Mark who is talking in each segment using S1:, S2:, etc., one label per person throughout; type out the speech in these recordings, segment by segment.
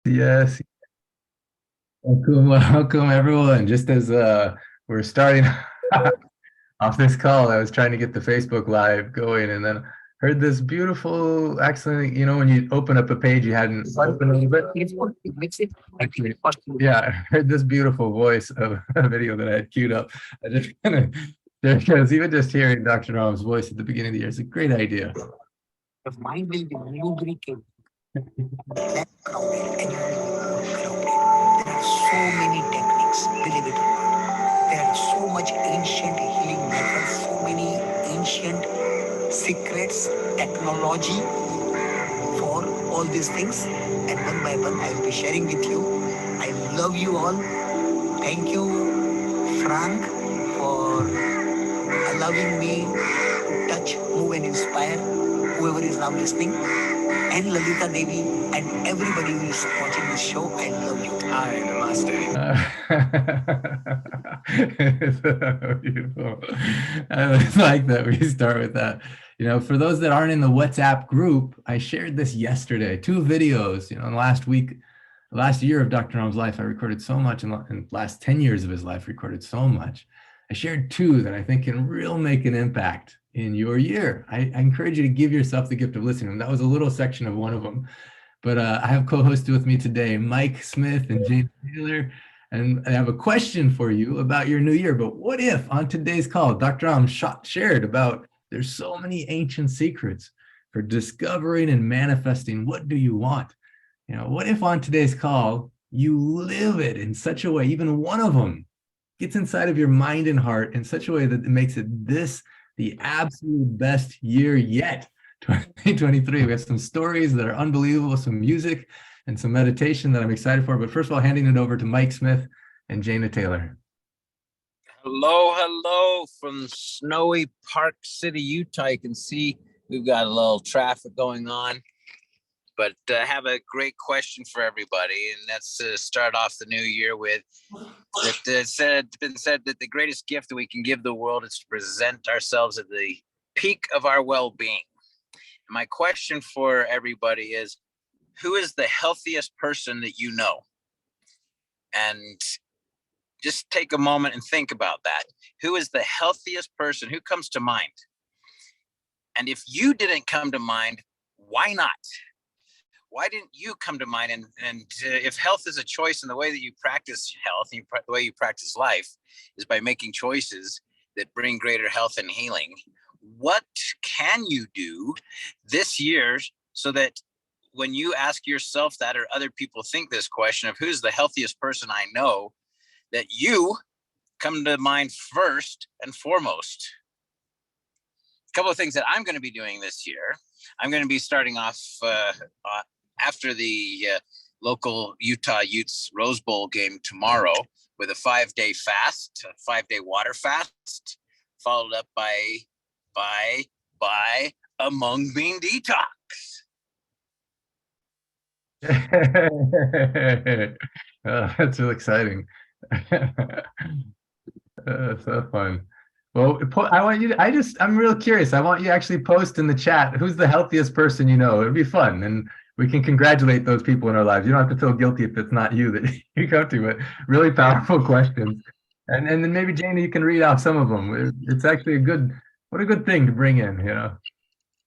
S1: Yes, welcome everyone. Just as we're starting off this call, I was trying to get the Facebook Live going, and then heard this beautiful, excellent. When you open up a page you hadn't opened a little bit. Yeah, I heard this beautiful voice of a video that I had queued up. I just kind of there because even just hearing Dr. Ram's voice at the beginning of the year is a great idea. The mind will be lubricated. Less crowded and you will be more crowded. There are so many techniques, believe it or not. There are so much ancient healing methods, so many ancient secrets, technology for all these things. And one by one, I will be sharing with you. I love you all. Thank you, Frank, for allowing me to touch, move, and inspire whoever is now listening. And Lalita Devi and everybody who is watching this show, I love you. Hi, namaste. It's so beautiful. I like that we start with that. For those that aren't in the WhatsApp group, I shared this yesterday, two videos, in the last week, last year of Dr. Ram's life. I recorded so much, in the last 10 years of his life, recorded so much. I shared two that I think can really make an impact in your year. I encourage you to give yourself the gift of listening. That was a little section of one of them. But I have co-hosted with me today, Mike Smith and James Taylor. And I have a question for you about your new year. But what if on today's call, Dr. Ram shared about there's so many ancient secrets for discovering and manifesting what do you want? What if on today's call, you live it in such a way, even one of them gets inside of your mind and heart in such a way that it makes it the absolute best year yet, 2023. We have some stories that are unbelievable, some music and some meditation that I'm excited for. But first of all, handing it over to Mike Smith and Jana Taylor.
S2: Hello from snowy Park City, Utah. You can see we've got a little traffic going on. But I have a great question for everybody, and that's to start off the new year with. It's been said that the greatest gift that we can give the world is to present ourselves at the peak of our well-being. My question for everybody is, who is the healthiest person that you know? And just take a moment and think about that. Who is the healthiest person? Who comes to mind? And if you didn't come to mind, why not? Why didn't you come to mind? And if health is a choice, and the way that you practice health, the way you practice life is by making choices that bring greater health and healing, what can you do this year so that when you ask yourself that, or other people think this question of who's the healthiest person I know, that you come to mind first and foremost? A couple of things that I'm going to be doing this year. I'm going to be starting off after the local Utah Utes Rose Bowl game tomorrow with a 5-day fast, a 5-day water fast, followed up by a mung bean detox.
S1: Oh, that's really exciting. So fun. Well, I'm real curious. I want you to actually post in the chat who's the healthiest person you know. It'd be fun. And we can congratulate those people in our lives. You don't have to feel guilty if it's not you that you go to, but really powerful questions. And then maybe Jana, you can read out some of them. It's actually what a good thing to bring in.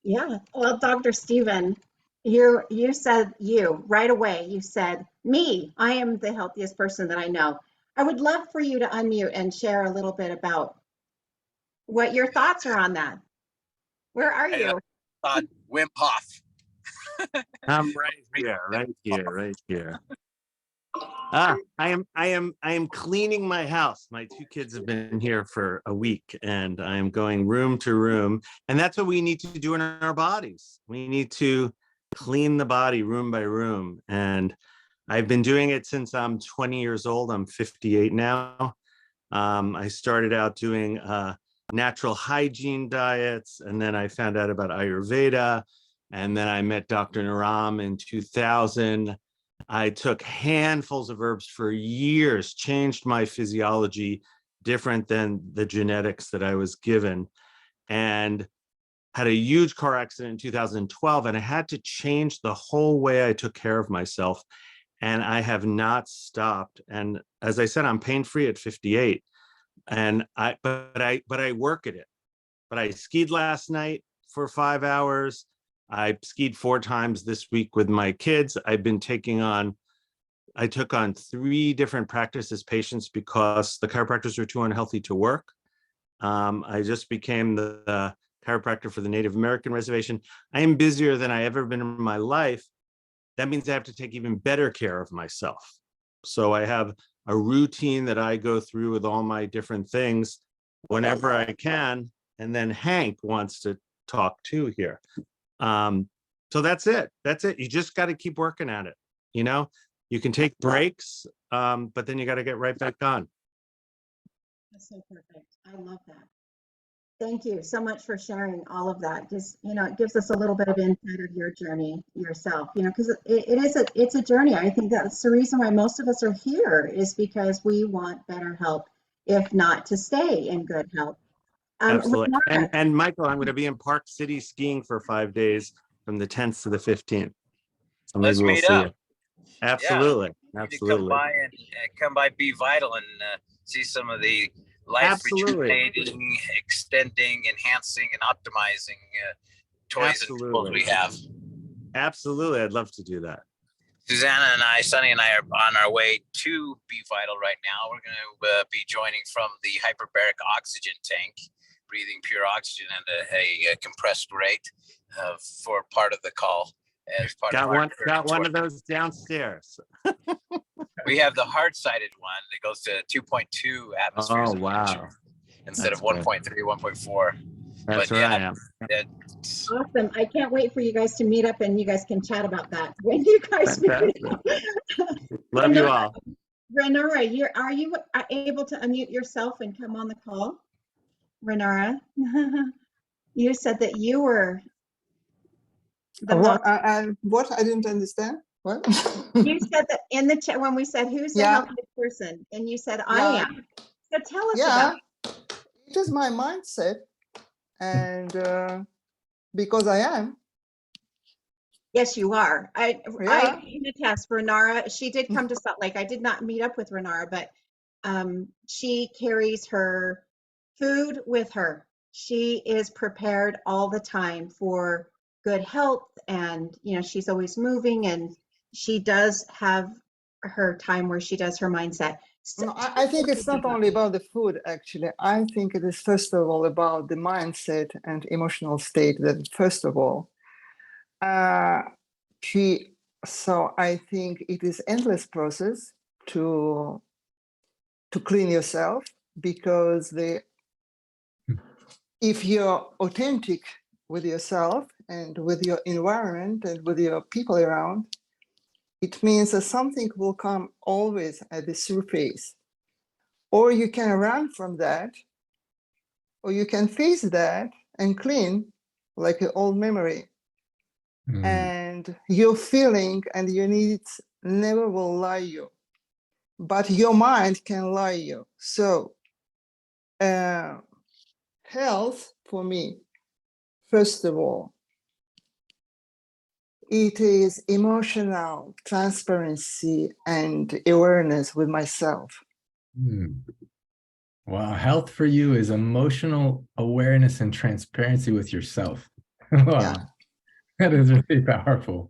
S3: Yeah. Well, Dr. Stephen, you said right away, you said, me, I am the healthiest person that I know. I would love for you to unmute and share a little bit about what your thoughts are on that. Where are you?
S2: Wim Hof.
S4: I'm right here. I am cleaning my house. My two kids have been here for a week, and I am going room to room. And that's what we need to do in our bodies. We need to clean the body room by room. And I've been doing it since I'm 20 years old. I'm 58 now. I started out doing natural hygiene diets, and then I found out about Ayurveda, and then I met Dr. Naram in 2000. I took handfuls of herbs for years, changed my physiology different than the genetics that I was given, and had a huge car accident in 2012, and I had to change the whole way I took care of myself. and I have not stopped. And as I said, I'm pain-free at 58, and but I work at it. But I skied last night for 5 hours. I skied 4 times this week with my kids. I took on 3 different practices patients because the chiropractors were too unhealthy to work. I just became the chiropractor for the Native American reservation. I am busier than I ever been in my life. That means I have to take even better care of myself. So I have a routine that I go through with all my different things whenever I can. And then Hank wants to talk too here. So that's it. That's it. You just got to keep working at it. You know, you can take breaks, but then you got to get right back on.
S3: That's so perfect. I love that. Thank you so much for sharing all of that. Just, it gives us a little bit of insight of your journey yourself, because it's a journey. I think that's the reason why most of us are here, is because we want better health, if not to stay in good health.
S4: Absolutely.
S3: Renata,
S4: And Michael, I'm going to be in Park City skiing for 5 days from the 10th to the 15th. So maybe
S2: Let's
S4: we'll
S2: meet
S4: see
S2: up.
S4: you. Absolutely.
S2: You need to
S4: Absolutely.
S2: come by Be Vital and see some of the life
S4: Absolutely.
S2: rejuvenating, extending, enhancing, and optimizing toys and tools we have.
S4: Absolutely. I'd love to do that.
S2: Susanna and Sunny and I are on our way to Be Vital right now. We're going to be joining from the hyperbaric oxygen tank, breathing pure oxygen at a compressed rate for part of the call. As part
S4: Got
S2: of
S4: one of those downstairs.
S2: We have the hard-sided one that goes to 2.2 atmospheres.
S4: Oh, wow.
S2: Instead
S4: That's
S2: of 1.3, 1.4.
S4: That's where I am.
S3: awesome. I can't wait for you guys to meet up and you guys can chat about that when you guys meet up.
S4: Love you all.
S3: Renara, are you able to unmute yourself and come on the call? Renara, you said that you were
S5: what? I didn't understand. What?
S3: You said that in the chat when we said, who's the healthiest person? And you said, I am. So tell us about it.
S5: It is my mindset. And because I am.
S3: Yes, you are. I can attest. Renara, she did come to Salt Lake. I did not meet up with Renara, but she carries her food with her. She is prepared all the time for good health, and she's always moving, and she does have her time where she does her mindset.
S5: No, I think it's not only about the food, actually. I think it is first of all about the mindset and emotional state. That first of all, so I think it is endless process to clean yourself, because if you're authentic with yourself and with your environment and with your people around, it means that something will come always at the surface. Or you can run from that, or you can face that and clean like an old memory. And your feeling and your needs never will lie you, but your mind can lie you. So health for me, first of all, it is emotional transparency and awareness with myself.
S1: Wow, health for you is emotional awareness and transparency with yourself. Wow, that is really powerful.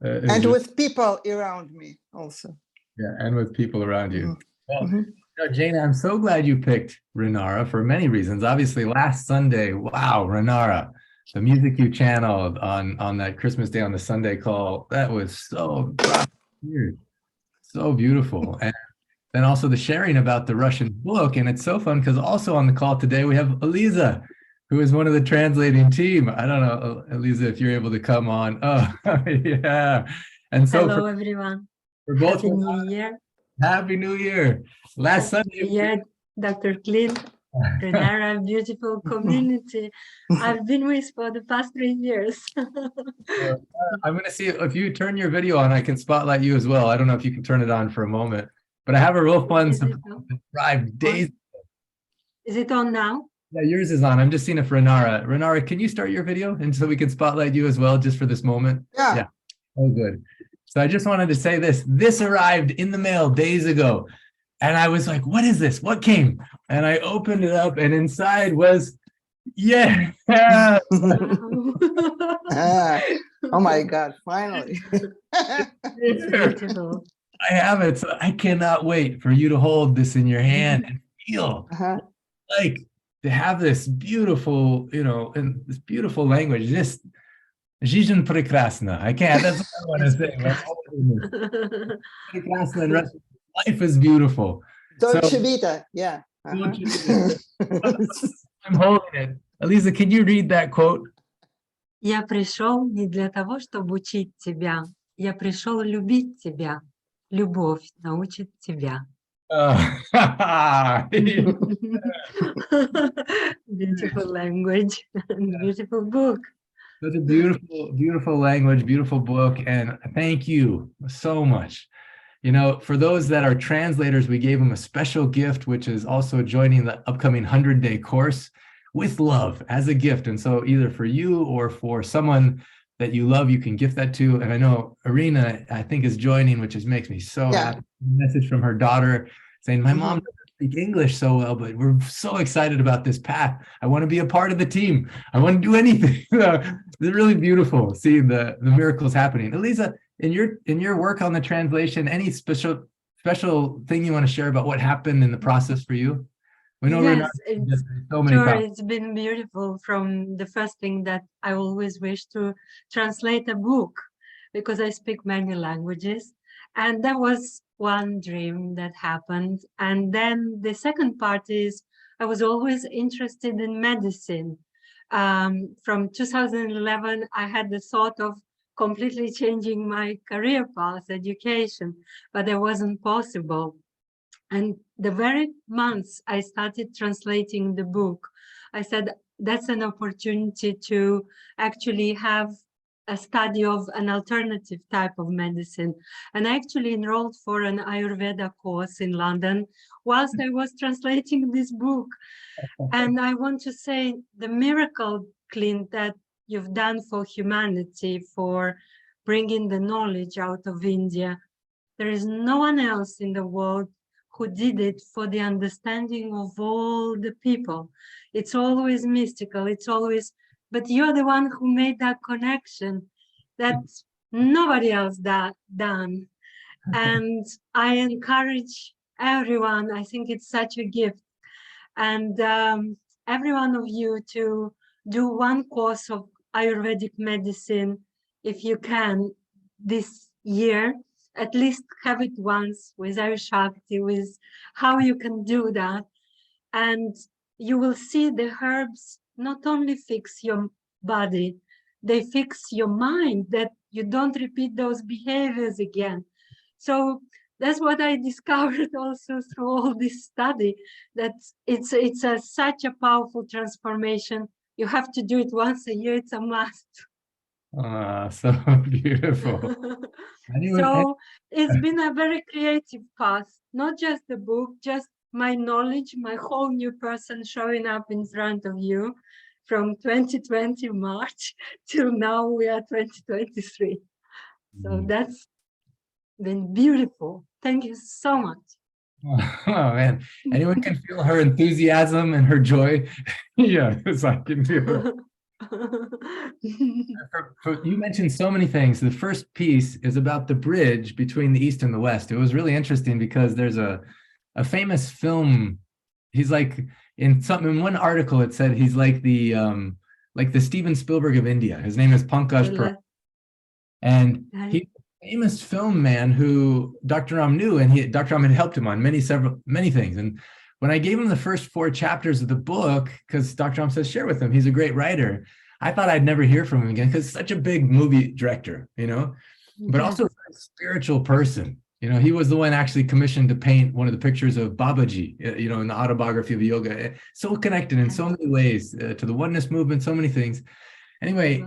S5: And with people around me also.
S1: Yeah, and with people around you. Well, Jana, I'm so glad you picked Renara for many reasons. Obviously, last Sunday, wow, Renara, the music you channeled on that Christmas Day on the Sunday call, that was so weird, so beautiful. And then also the sharing about the Russian book. And it's so fun because also on the call today, we have Eliza, who is one of the translating team. I don't know, Eliza, if you're able to come on. Oh, yeah. And so
S6: hello, everyone.
S1: For both
S6: Happy New Year.
S1: Happy New Year. Last Sunday.
S6: Yeah, Dr. Clint, Renara, beautiful community I've been with for the past 3 years.
S1: I'm going to see if you turn your video on, I can spotlight you as well. I don't know if you can turn it on for a moment, but I have a real fun drive days.
S6: Is it on now?
S1: Yeah, yours is on. I'm just seeing if Renara. Renara, can you start your video and so we can spotlight you as well just for this moment?
S5: Yeah.
S1: Oh, good. So I just wanted to say this. This arrived in the mail days ago. And I was like, what is this? What came? And I opened it up, and inside was, yeah.
S6: Wow.
S5: Ah, oh my God, finally.
S6: It's beautiful.
S1: I have it. So I cannot wait for you to hold this in your hand and feel
S5: Uh-huh.
S1: like to have this beautiful, and this beautiful language. Just Жизнь прекрасна. I can't, that's what I want to
S6: It's
S1: say. Like, oh,
S6: прекрасно.
S1: Прекрасна in Russian. Life is beautiful. So,
S5: Dolce Vita, yeah. Uh-huh.
S1: I'm holding it. Elisa, can you read that quote?
S6: Я пришел не для того, чтобы учить тебя. Я пришел любить тебя. Любовь научит тебя. Beautiful language, beautiful book.
S1: Such a beautiful, beautiful language, beautiful book, and thank you so much. For those that are translators, we gave them a special gift, which is also joining the upcoming 100-day course with love as a gift. And so either for you or for someone that you love, you can gift that to. And I know Irina, I think, is joining, which makes me so happy. A message from her daughter saying, my mom doesn't speak English so well, but we're so excited about this path. I want to be a part of the team. I want to do anything. It's really beautiful seeing the miracles happening. Elisa, in your work on the translation, any special thing you want to share about what happened in the process for you? We know
S6: Yes,
S1: there's so many
S6: sure,
S1: problems.
S6: it's been beautiful from the first thing that I always wish to translate a book because I speak many languages. And that was one dream that happened. And then the second part is I was always interested in medicine. From 2011, I had the thought of completely changing my career path, education, but it wasn't possible. And the very months I started translating the book, I said, that's an opportunity to actually have a study of an alternative type of medicine. And I actually enrolled for an Ayurveda course in London whilst I was translating this book. And I want to say the miracle, Clint, that you've done for humanity, for bringing the knowledge out of India. There is no one else in the world who did it for the understanding of all the people. It's always mystical, it's always, but you're the one who made that connection that nobody else done. And I encourage everyone, I think it's such a gift. And every one of you to do one course of Ayurvedic medicine, if you can, this year. At least have it once with Shakti, with how you can do that. And you will see the herbs not only fix your body, they fix your mind, that you don't repeat those behaviors again. So that's what I discovered also through all this study, that it's such a powerful transformation. You have to do it once a year, it's a must.
S1: So beautiful.
S6: So it's been a very creative path, not just the book, just my knowledge, my whole new person showing up in front of you from 2020 March till now we are 2023. So that's been beautiful. Thank you so much.
S1: Oh man, anyone can feel her enthusiasm and her joy. Yes, I can feel it. You mentioned so many things. The first piece is about the bridge between the East and the West. It was really interesting because there's a famous film. He's like in one article it said he's like the Steven Spielberg of India. His name is Pankaj Puri. And he's a famous film man who Dr. Ram knew, and Dr. Ram had helped him on many things. And when I gave him the first 4 chapters of the book, because Dr. Ram says, share with him, he's a great writer. I thought I'd never hear from him again because such a big movie director, but also a spiritual person. He was the one actually commissioned to paint one of the pictures of Babaji, in the autobiography of yoga. So connected in so many ways to the oneness movement, so many things. Anyway,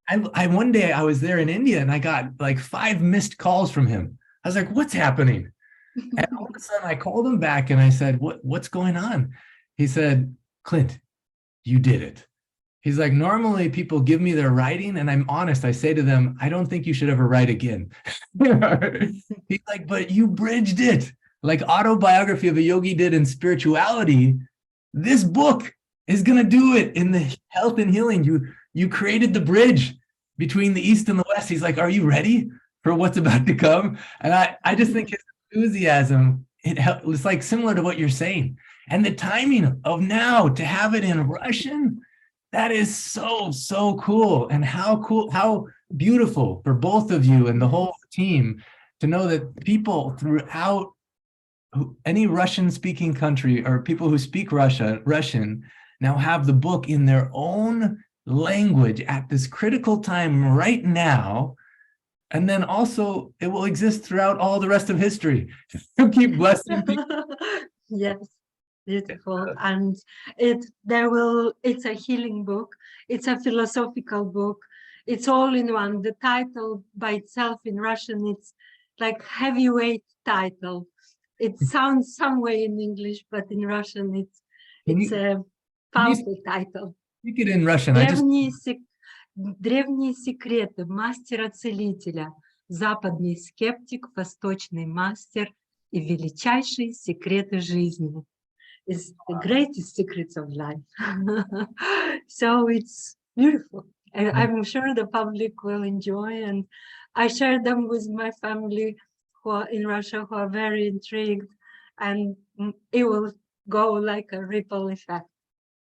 S1: I one day I was there in India and I got like 5 missed calls from him. I was like, what's happening? And all of a sudden I called him back and I said, what's going on? He said, Clint, you did it. He's like, normally people give me their writing and I'm honest. I say to them, I don't think you should ever write again. He's like, but you bridged it. Like Autobiography of a Yogi did in spirituality. This book is going to do it in the health and healing. You created the bridge between the East and the West. He's like, are you ready for what's about to come? And I just think his enthusiasm, it's like similar to what you're saying. And the timing of now to have it in Russian, that is so, so cool. And how cool, how beautiful for both of you and the whole team to know that people throughout any Russian-speaking country or people who speak Russian now have the book in their own language at this critical time right now. And then also it will exist throughout all the rest of history. Keep blessing people.
S6: Yes, beautiful. And it's a healing book. It's a philosophical book. It's all in one. The title by itself in Russian, it's like heavyweight title. It sounds some way in English, but in Russian, it's a powerful title.
S1: Speak it in Russian.
S6: Древние секреты мастера-целителя, западный скептик, восточный мастер и величайшие секреты жизни. It's the greatest secrets of life. So it's beautiful. And I'm sure the public will enjoy, and I share them with my family who are in Russia who are very intrigued, and it will go like a ripple effect.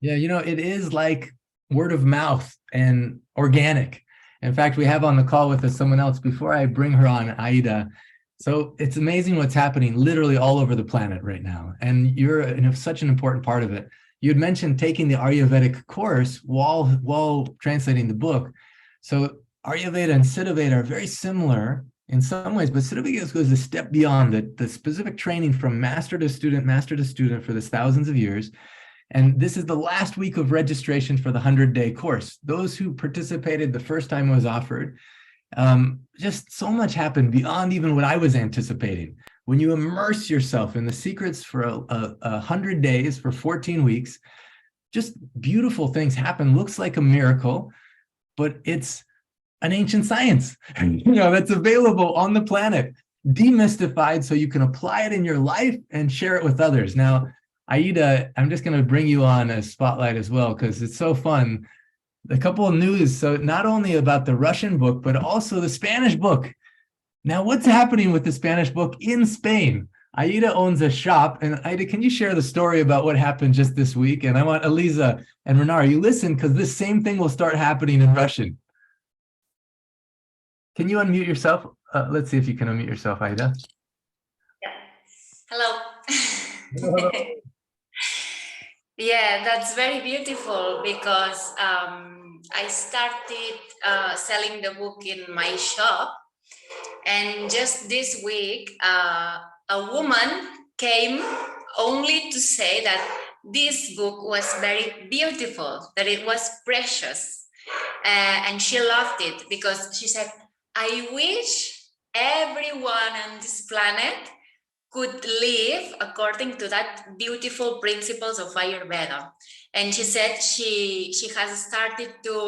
S1: Yeah, you know, it is like word of mouth and organic. In fact, we have on the call with us someone else before I bring her on, Aida. So it's amazing what's happening literally all over the planet right now. And you're such an important part of it. You had mentioned taking the Ayurvedic course while translating the book. So Ayurveda and Siddha Veda are very similar in some ways, but Siddha Veda goes a step beyond the specific training from master to student for this thousands of years. And this is the last week of registration for the 100-day course. Those who participated the first time it was offered, just so much happened beyond even what I was anticipating. When you immerse yourself in the secrets for 100 days, for 14 weeks, just beautiful things happen. Looks like a miracle, but it's an ancient science, that's available on the planet, demystified so you can apply it in your life and share it with others. Now, Aida, I'm just going to bring you on a spotlight as well, because it's so fun. A couple of news. So not only about the Russian book, but also the Spanish book. Now, what's happening with the Spanish book in Spain? Aida owns a shop. And Aida, can you share the story about what happened just this week? And I want Eliza and Renar, you listen, because this same thing will start happening in Russian. Can you unmute yourself? Let's see if you can unmute yourself, Aida.
S7: Yeah. Hello.
S1: Hello.
S7: Yeah, that's very beautiful because I started selling the book in my shop, and just this week a woman came only to say that this book was very beautiful, that it was precious, and she loved it because she said, I wish everyone on this planet could live according to that beautiful principles of Ayurveda. And she said she has started to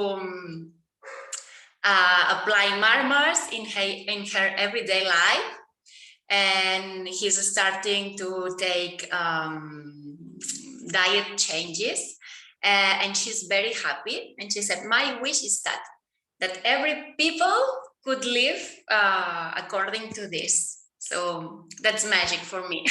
S7: apply marmars in her everyday life, and he's starting to take diet changes, and she's very happy. And she said, my wish is that every people could live according to this. So that's magic for me.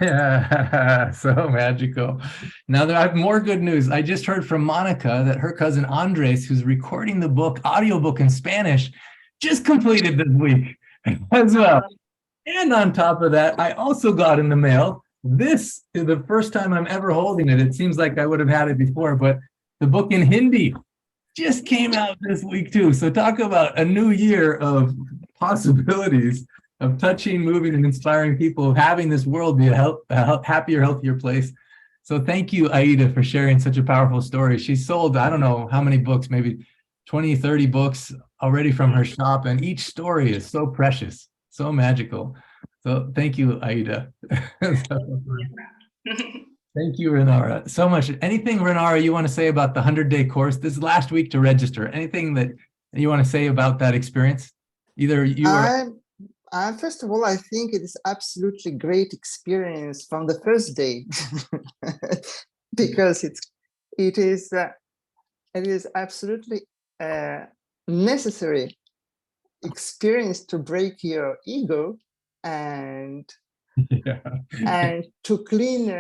S1: Yeah, so magical. Now I have more good news. I just heard from Monica that her cousin Andres, who's recording the book, audiobook in Spanish, just completed this week as well. And on top of that, I also got in the mail, this is the first time I'm ever holding it. It seems like I would have had it before, but the book in Hindi just came out this week too. So talk about a new year of possibilities of touching, moving, and inspiring people, of having this world be a happier, healthier place. So thank you, Aida, for sharing such a powerful story. She sold, I don't know how many books, maybe 20, 30 books already from her shop, and each story is so precious, so magical. So thank you, Aida. Thank you, Renara, so much. Anything, Renara, you want to say about the 100-day course? This is last week to register. Anything that you want to say about that experience? Either you or
S5: First of all, I think it is absolutely great experience from the first day because it is absolutely necessary experience to break your ego and
S1: yeah.
S5: and to clean.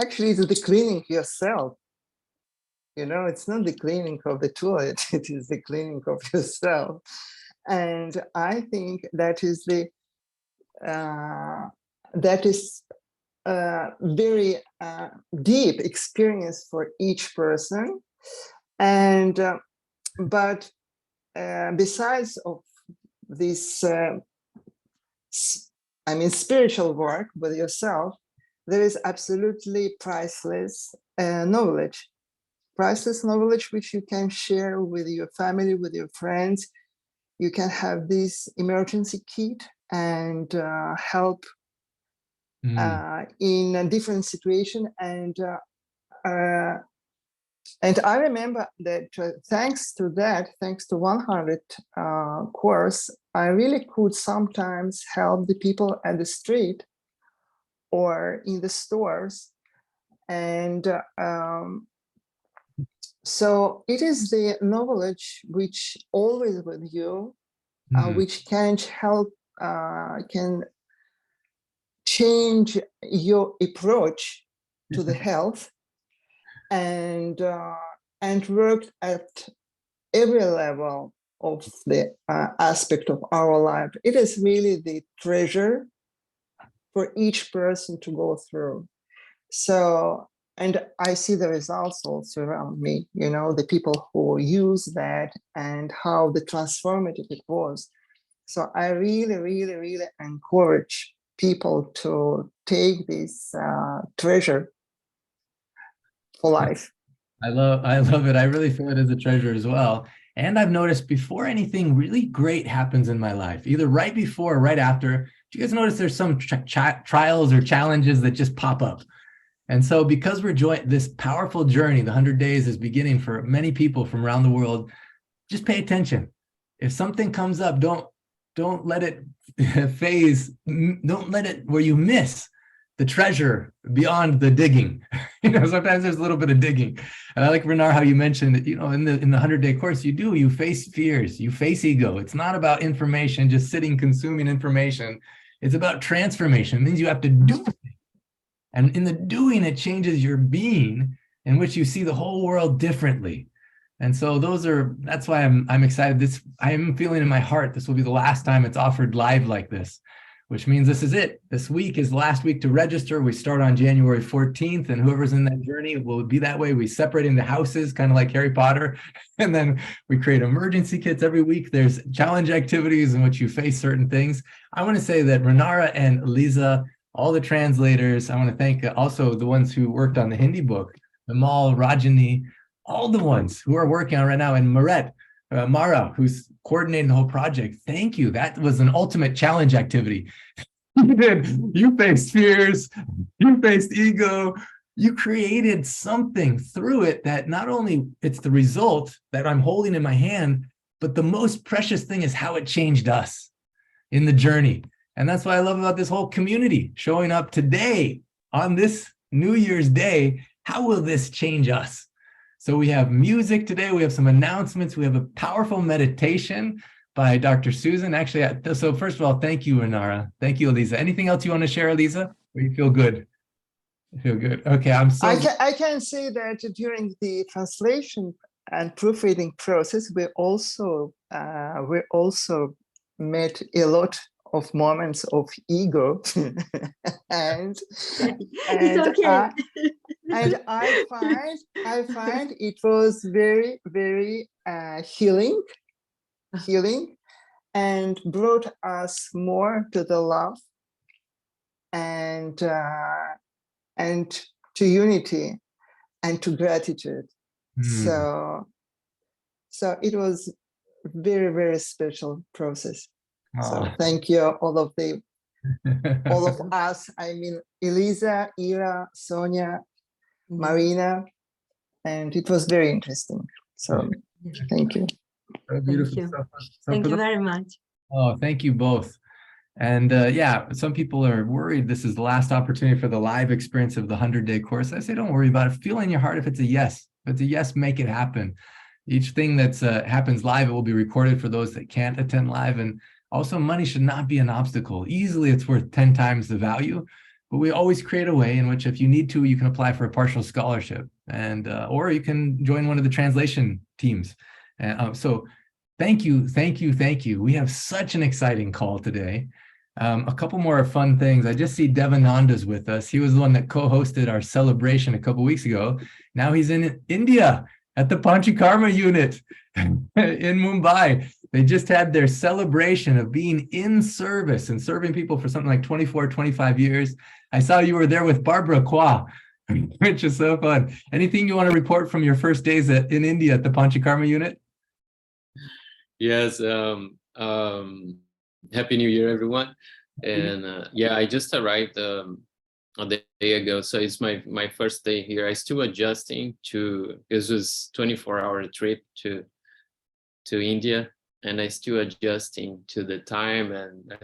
S5: Actually, it's the cleaning yourself. You know, it's not the cleaning of the toilet; it is the cleaning of yourself. And I think that is very deep experience for each person. And but besides of this, spiritual work with yourself, there is absolutely priceless knowledge. Priceless knowledge which you can share with your family, with your friends. You can have this emergency kit and help in a different situation. And I remember that thanks to 100 course, I really could sometimes help the people at the street or in the stores. And so it is the knowledge which always with you, which can help, can change your approach to the health and work at every level of the aspect of our life. It is really the treasure for each person to go through. So, and I see the results also around me, you know, the people who use that and how the transformative it was. So I really, really, really encourage people to take this treasure for life.
S1: I love it. I really feel it as a treasure as well. And I've noticed before anything really great happens in my life, either right before or right after, do you guys notice there's some trials or challenges that just pop up? And so because we're this powerful journey, the 100 days is beginning for many people from around the world, just pay attention. If something comes up, don't let it phase, don't let it where you miss the treasure beyond the digging. You know, sometimes there's a little bit of digging. And I like, Renar, how you mentioned that, you know, in the 100-day course, you face fears, you face ego. It's not about information, just sitting, consuming information. It's about transformation. It means you have to do it. And in the doing, it changes your being, in which you see the whole world differently. And so that's why I'm excited. I'm feeling in my heart, this will be the last time it's offered live like this, which means this is it. This week is the last week to register. We start on January 14th, and whoever's in that journey will be that way. We separate into houses, kind of like Harry Potter. And then we create emergency kits every week. There's challenge activities in which you face certain things. I want to say that Renara and Lisa, all the translators, I want to thank also the ones who worked on the Hindi book, Vimal, Rajani, all the ones who are working on right now, and Mara, who's coordinating the whole project. Thank you. That was an ultimate challenge activity. You did. You faced fears. You faced ego. You created something through it that not only it's the result that I'm holding in my hand, but the most precious thing is how it changed us in the journey. And that's what I love about this whole community showing up today on this New Year's Day. How will this change us? So we have music today. We have some announcements. We have a powerful meditation by Dr. Susan. Actually, so first of all, thank you, Renara. Thank you, Elisa. Anything else you want to share, Elisa? Or you feel good? You feel good. Okay,
S5: I can say that during the translation and proofreading process, we also met a lot of moments of ego, and
S6: It's okay.
S5: I find it was very, very healing, and brought us more to the love and to unity and to gratitude. So it was very, very special process. So thank you, all of the all of us. I mean, Elisa, Ira, Sonia, Marina, and it was very interesting. So thank you.
S1: So
S6: Thank
S1: beautiful.
S6: you.
S1: So
S6: Thank
S1: for
S6: you
S1: the-
S6: very much.
S1: Oh, thank you both. And yeah, some people are worried this is the last opportunity for the live experience of the 100-day course. I say, don't worry about it. Feel in your heart if it's a yes. If it's a yes, make it happen. Each thing that's happens live, it will be recorded for those that can't attend live. And also, money should not be an obstacle. Easily, it's worth 10 times the value. But we always create a way in which, if you need to, you can apply for a partial scholarship, and or you can join one of the translation teams. And so, thank you, thank you, thank you. We have such an exciting call today. A couple more fun things. I just see Devananda's with us. He was the one that co-hosted our celebration a couple weeks ago. Now he's in India at the Panchakarma unit in Mumbai. They just had their celebration of being in service and serving people for something like 24, 25 years. I saw you were there with Barbara Kwa, which is so fun. Anything you want to report from your first days in India at the Panchakarma unit?
S8: Yes. Happy New Year, everyone. And yeah, I just arrived a day ago, so it's my first day here. I still adjusting to, this was 24-hour trip to India, and I still adjusting to the time and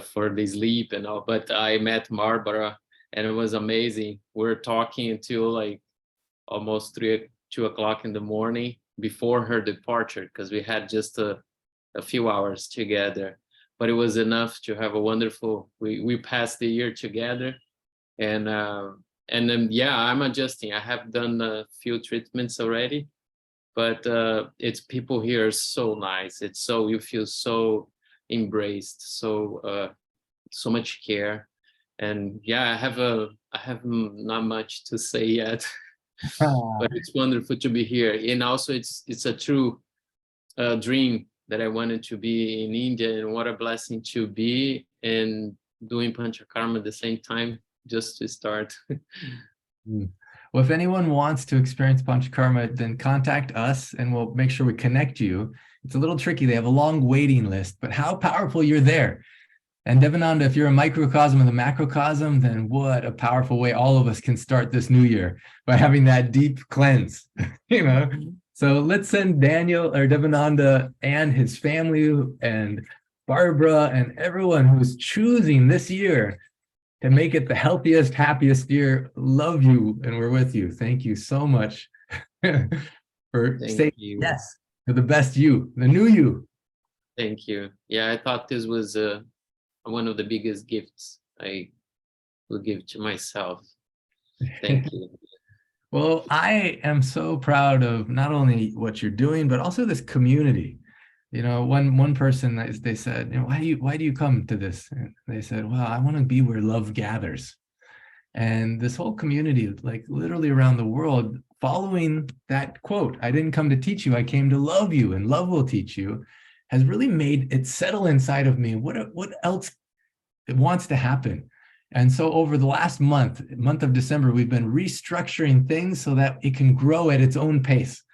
S8: for the sleep and all. But I met Barbara, and it was amazing. We're talking until like almost 2 o'clock in the morning before her departure, because we had just a few hours together, but it was enough to have a wonderful, we passed the year together. And then yeah, I'm adjusting. I have done a few treatments already, but it's, people here are so nice. It's so, you feel so embraced, so so much care. And yeah, I have not much to say yet. But it's wonderful to be here. And also it's a true dream that I wanted to be in India, and what a blessing to be and doing Panchakarma at the same time, just to start.
S1: Well, if anyone wants to experience Panchakarma, then contact us and we'll make sure we connect you. It's a little tricky. They have a long waiting list, but how powerful, you're there. And Devananda, if you're a microcosm of the macrocosm, then what a powerful way all of us can start this new year, by having that deep cleanse, you know? So let's send Daniel or Devananda and his family and Barbara and everyone who's choosing this year to make it the healthiest, happiest year. Love you, and we're with you. Thank you so much for saying yes to the best you, the new you.
S8: Thank you. Yeah, I thought this was one of the biggest gifts I will give to myself. Thank you.
S1: Well, I am so proud of not only what you're doing, but also this community. You know, one person, they said, you know, why do you come to this? And they said, well, I want to be where love gathers. And this whole community, like literally around the world, following that quote, I didn't come to teach you, I came to love you, and love will teach you, has really made it settle inside of me. What else it wants to happen? And so over the last month of December, we've been restructuring things so that it can grow at its own pace,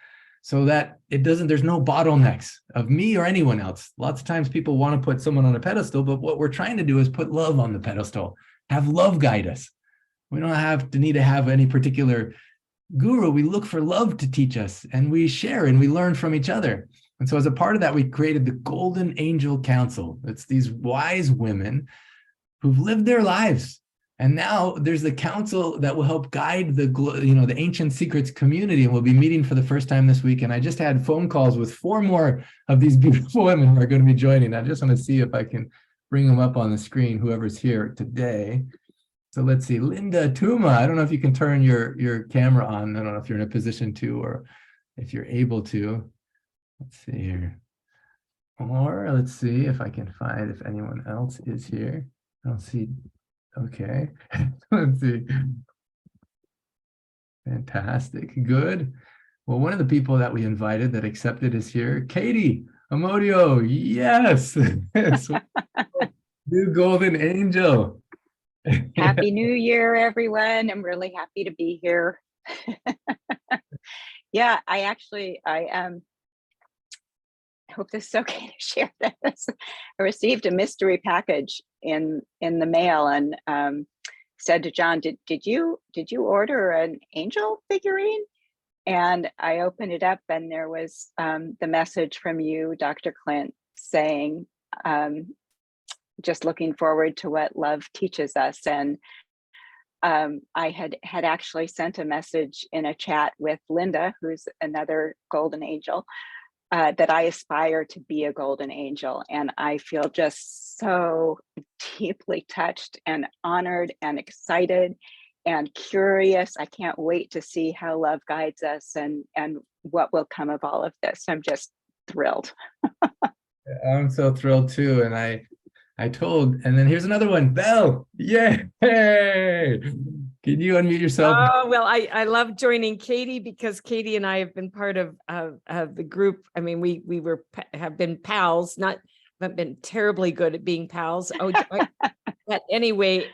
S1: so that it doesn't, there's no bottlenecks of me or anyone else. Lots of times people want to put someone on a pedestal, but what we're trying to do is put love on the pedestal, have love guide us. We don't need to have any particular guru. We look for love to teach us, and we share and we learn from each other. And so as a part of that, we created the Golden Angel Council. It's these wise women who've lived their lives. And now there's the council that will help guide the Ancient Secrets community, and we'll be meeting for the first time this week. And I just had phone calls with 4 more of these beautiful women who are going to be joining. I just want to see if I can bring them up on the screen, whoever's here today. So let's see, Linda Tuma, I don't know if you can turn your camera on. I don't know if you're in a position to, or if you're able to. Let's see here. Or let's see if I can find if anyone else is here. I don't see. Okay. Let's see. Fantastic. Good. Well, one of the people that we invited that accepted is here. Katie Amodio. Yes. New Golden Angel.
S9: Happy New Year, everyone. I'm really happy to be here. Yeah, I hope this is okay to share this. I received a mystery package in the mail, and said to John, did you order an angel figurine? And I opened it up, and there was the message from you, Dr. Clint, saying, just looking forward to what love teaches us. And I had actually sent a message in a chat with Linda, who's another golden angel, that I aspire to be a golden angel. And I feel just so deeply touched and honored and excited and curious. I can't wait to see how love guides us and what will come of all of this. I'm just thrilled.
S1: I'm so thrilled too. And I told, and then here's another one, Belle. Yay! Can you unmute yourself?
S10: Oh, well, I love joining Katie, because Katie and I have been part of the group. I mean, we have been pals, haven't been terribly good at being pals. Oh, but anyway,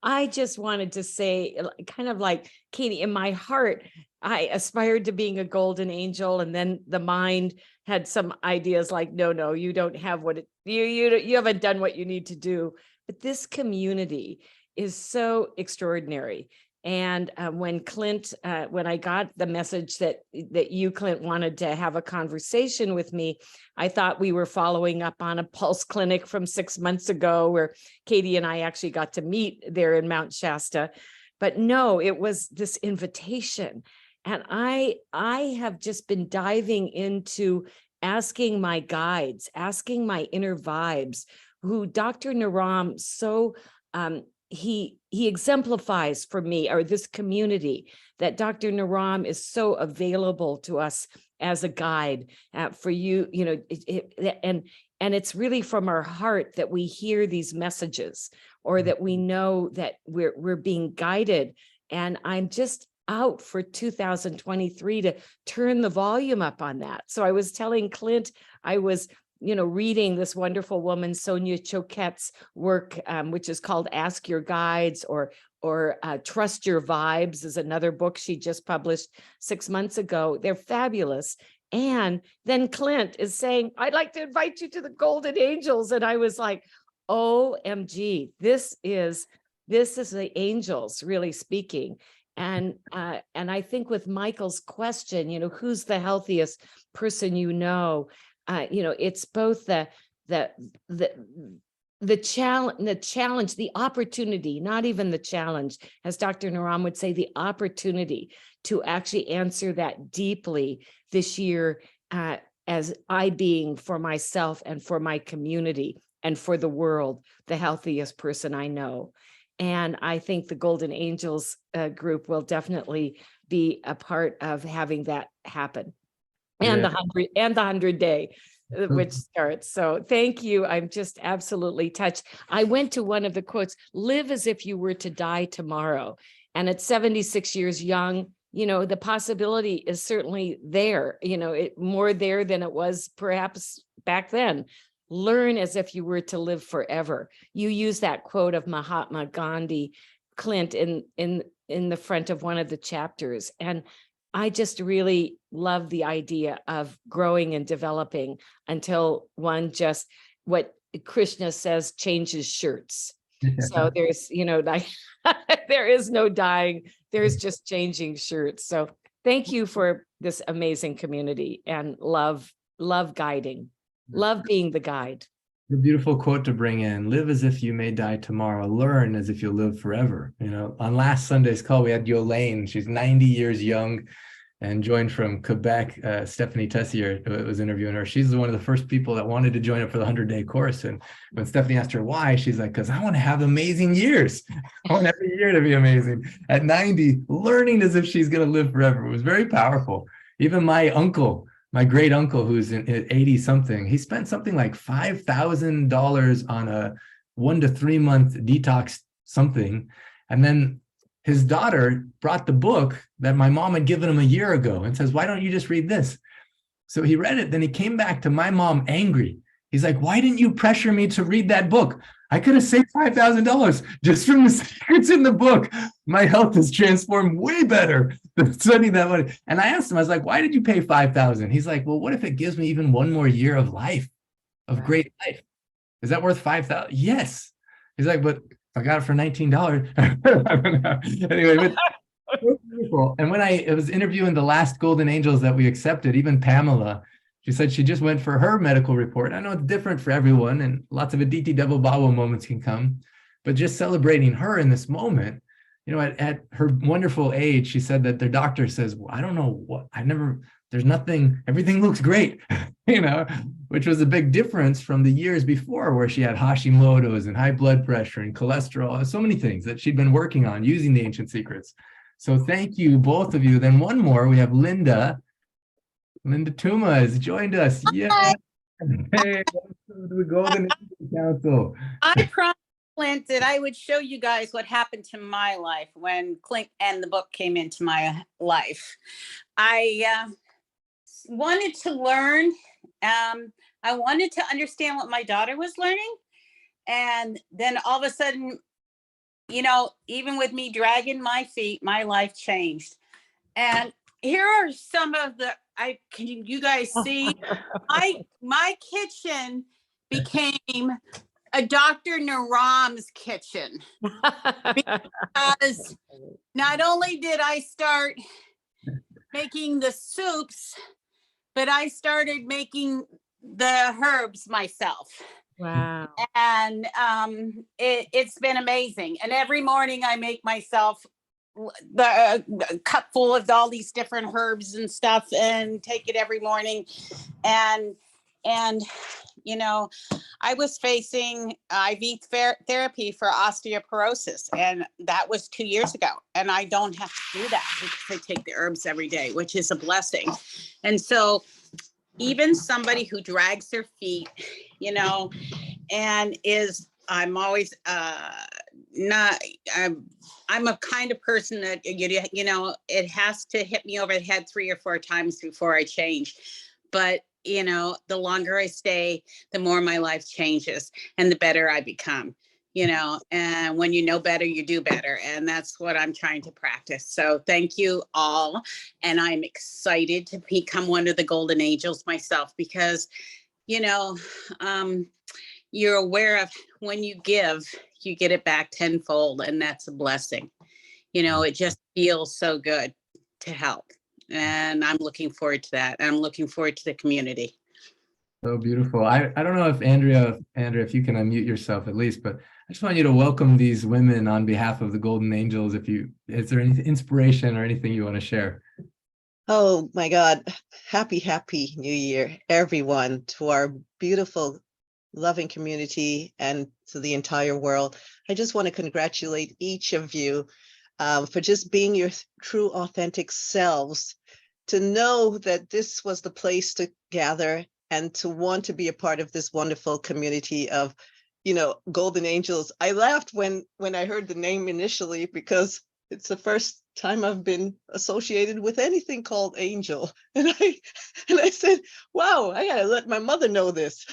S10: I just wanted to say, kind of like Katie, in my heart, I aspired to being a golden angel, and then the mind had some ideas like, no, you don't have what you haven't done what you need to do. But this community is so extraordinary. And when I got the message that you, Clint, wanted to have a conversation with me, I thought we were following up on a pulse clinic from 6 months ago, where Katie and I actually got to meet there in Mount Shasta. But no, it was this invitation. And I have just been diving into asking my guides, asking my inner vibes, who Dr. Naram so he exemplifies for me, or this community, that Dr. Naram is so available to us as a guide for you, and it's really from our heart that we hear these messages, or that we know that we're being guided. And I'm just out for 2023 to turn the volume up on that. So I was telling Clint, I was reading this wonderful woman, Sonia Choquette's work, which is called Ask Your Guides, or Trust Your Vibes is another book she just published 6 months ago. They're fabulous. And then Clint is saying, I'd like to invite you to the Golden Angels. And I was like, OMG, this is the angels really speaking. And I think with Michael's question, who's the healthiest person it's both the challenge, the opportunity, not even the challenge, as Dr. Naram would say, the opportunity to actually answer that deeply this year, as I being for myself and for my community and for the world, the healthiest person I know. And I think the Golden Angels group will definitely be a part of having that happen. And the 100 day, which starts. So thank you. I'm just absolutely touched. I went to one of the quotes, live as if you were to die tomorrow. And at 76 years young, the possibility is certainly there, more there than it was perhaps back then. Learn as if you were to live forever. You use that quote of Mahatma Gandhi, Clint, in the front of one of the chapters. And I just really love the idea of growing and developing until one just, what Krishna says, changes shirts. So there's, there is no dying, there's just changing shirts. So thank you for this amazing community, and love guiding, love being the guide.
S1: A beautiful quote to bring in: live as if you may die tomorrow, learn as if you'll live forever. On last Sunday's call, we had Yolaine. She's 90 years young and joined from Quebec. Stephanie Tessier was interviewing her. She's one of the first people that wanted to join up for the 100-day course. And when Stephanie asked her why, she's like, because I want to have amazing years. I want every year to be amazing. At 90, learning as if she's going to live forever. It was very powerful. Even my uncle, my great uncle, who's in 80 something, he spent something like $5,000 on a 1 to 3 month detox something. And then his daughter brought the book that my mom had given him a year ago and says, why don't you just read this? So he read it. Then he came back to my mom angry. He's like, why didn't you pressure me to read that book? I could have saved $5,000 just from the secrets in the book. My health has transformed way better than spending that money. And I asked him, I was like, why did you pay $5,000? He's like, well, what if it gives me even one more year of life, of great life? Is that worth $5,000? Yes. He's like, but I got it for $19. Anyway, but beautiful. And when I was interviewing the last Golden Angels that we accepted, even Pamela, she said she just went for her medical report. I know it's different for everyone, and lots of Aditi Devil Bawa moments can come, but just celebrating her in this moment, you know, at her wonderful age, she said that their doctor says, well, I don't know what, there's nothing, everything looks great, you know, which was a big difference from the years before where she had Hashimoto's and high blood pressure and cholesterol, so many things that she'd been working on using the ancient secrets. So thank you, both of you. Then one more, we have Linda. Linda Tuma has joined us. Yeah. Hey, welcome to the Golden Angel Council.
S11: I promised Clint that I would show you guys what happened to my life when Clint and the book came into my life. I wanted to learn. I wanted to understand what my daughter was learning. And then all of a sudden, you know, even with me dragging my feet, my life changed. And here are some of the, can you guys see? My kitchen became a Dr. Naram's kitchen because not only did I start making the soups, but I started making the herbs myself.
S10: Wow.
S11: And it's been amazing. And every morning I make myself the cup full of all these different herbs and stuff and take it every morning. And you know, I was facing IV therapy for osteoporosis, and that was 2 years ago. And I don't have to do that because I take the herbs every day, which is a blessing. And so even somebody who drags their feet, you know, and I'm always I'm a kind of person that, you know, it has to hit me over the head 3 or 4 times before I change. But, you know, the longer I stay, the more my life changes and the better I become, you know, and when you know better, you do better. And that's what I'm trying to practice. So thank you all. And I'm excited to become one of the Golden Angels myself because, you know, you're aware of when you give, you get it back tenfold, and that's a blessing. You know, it just feels so good to help. And I'm looking forward to that. I'm looking forward to the community.
S1: So beautiful. I don't know if Andrea, if you can unmute yourself at least, but I just want you to welcome these women on behalf of the Golden Angels. Is there any inspiration or anything you want to share?
S12: Oh my God. Happy New Year, everyone, to our beautiful, loving community and to the entire world. I just want to congratulate each of you for just being your true, authentic selves, to know that this was the place to gather and to want to be a part of this wonderful community of, you know, Golden Angels. I laughed when I heard the name initially because it's the first time I've been associated with anything called angel. And I said, wow, I gotta let my mother know this.